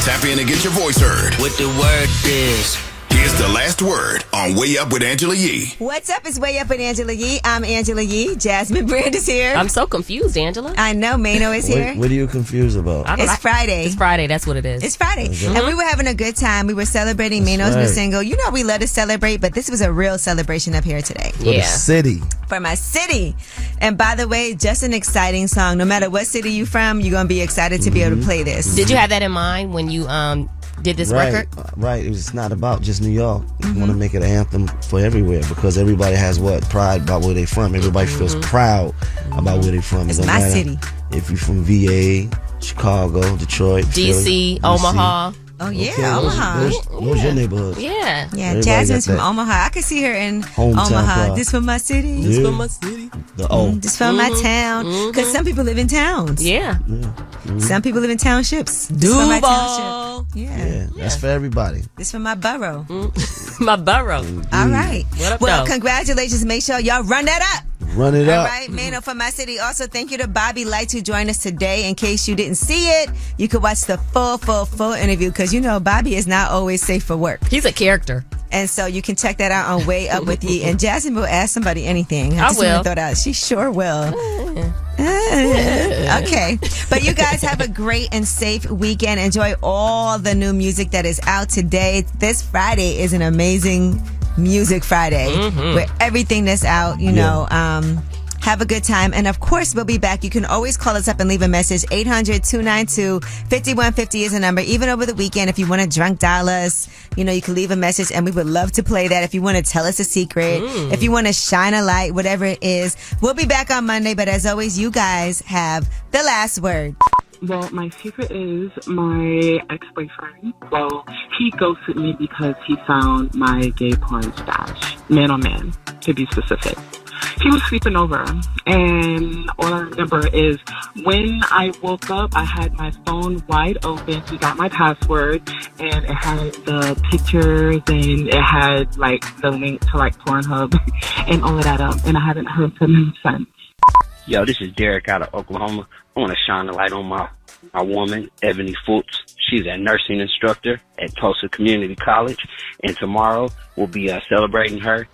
E: Tap in and get your voice heard. What the word is. Here's the last word on Way Up with Angela Yee.
A: What's up? It's Way Up with Angela Yee. I'm Angela Yee. Jasmine Brand is here.
B: I'm so confused, Angela.
A: I know. Maino is here.
C: What are you confused about?
A: It's Friday.
B: It's Friday. That's what it is.
A: It's Friday. And we were having a good time. We were celebrating Maino's new single. You know we love to celebrate, but this was a real celebration up here today.
C: For the city.
A: For my city. And by the way, just an exciting song. No matter what city you're from, you're going to be excited to be able to play this.
B: Did you have that in mind when you did this record?
C: Right. It's not about just New York. You want to make it an anthem for everywhere because everybody has pride about where they're from. Everybody feels proud about where they're from.
A: It's my city.
C: If you're from VA, Chicago, Detroit,
B: DC,
C: Philly,
B: Omaha.
A: Oh, yeah, Omaha.
C: Those your neighborhoods.
B: Yeah.
A: Yeah, Jasmine's from Omaha. I could see her in
C: Hometown
A: Omaha.
C: pride.
A: This for my city.
B: This for my city.
A: This for my town. Because some people live in towns.
B: Yeah.
A: Some people live in townships. This for my township.
C: Yeah, that's for everybody.
A: This for my borough.
B: My borough.
A: All right.
B: What up,
A: well,
B: though?
A: Congratulations. Make sure y'all run that up.
C: Run it up.
A: All right, Maino for my city. Also, thank you to Bobby Lytes who joined us today. In case you didn't see it, you could watch the full interview because you know Bobby is not always safe for work.
B: He's a character.
A: And so you can check that out on Way Up With Ye. And Jasmine will ask somebody anything.
B: I
A: just
B: will.
A: want to throw that out. She sure will. Okay. But you guys have a great and safe weekend. Enjoy all the new music that is out today. This Friday is an amazing Music Friday with everything that's out, you know. Have a good time. And of course, we'll be back. You can always call us up and leave a message. 800-292-5150 is the number. Even over the weekend, if you want to drunk dial us, you know, you can leave a message and we would love to play that. If you want to tell us a secret, if you want to shine a light, whatever it is. We'll be back on Monday. But as always, you guys have the last word.
O: Well, my secret is my ex-boyfriend. Well, he ghosted me because he found my gay porn stash. Man on man, to be specific. He was sleeping over, and all I remember is when I woke up, I had my phone wide open. He got my password, and it had the pictures, and it had, like, the link to, like, Pornhub and all of that up, and I haven't heard from him since.
P: Yo, this is Derek out of Oklahoma. I want to shine the light on my woman, Ebony Fultz. She's a nursing instructor at Tulsa Community College, and tomorrow we'll be celebrating her.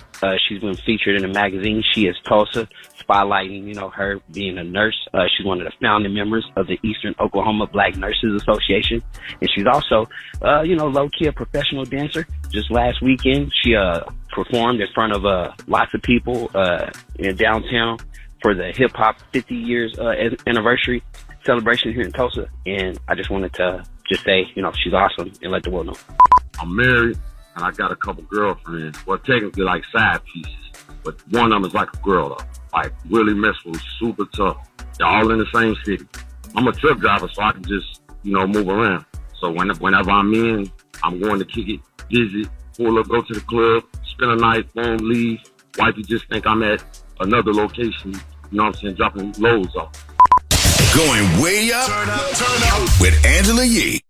P: She's been featured in a magazine, She Is Tulsa, spotlighting, you know, her being a nurse. She's one of the founding members of the Eastern Oklahoma Black Nurses Association, and she's also, low-key a professional dancer. Just last weekend, she performed in front of lots of people in downtown for the hip-hop 50 years anniversary celebration here in Tulsa, and I just wanted to just say, you know, she's awesome and let the world know.
Q: I'm married, and I got a couple girlfriends. Well, technically like side pieces, but one of them is like a girl, though. Like, really messful, super tough. They're all in the same city. I'm a truck driver, so I can just, move around. So whenever I'm in, I'm going to kick it, visit, pull up, go to the club, spend a night, boom, leave. Wifey just think I'm at another location, you know what I'm saying, dropping loads off.
E: Going way up, turn up with Angela Yee.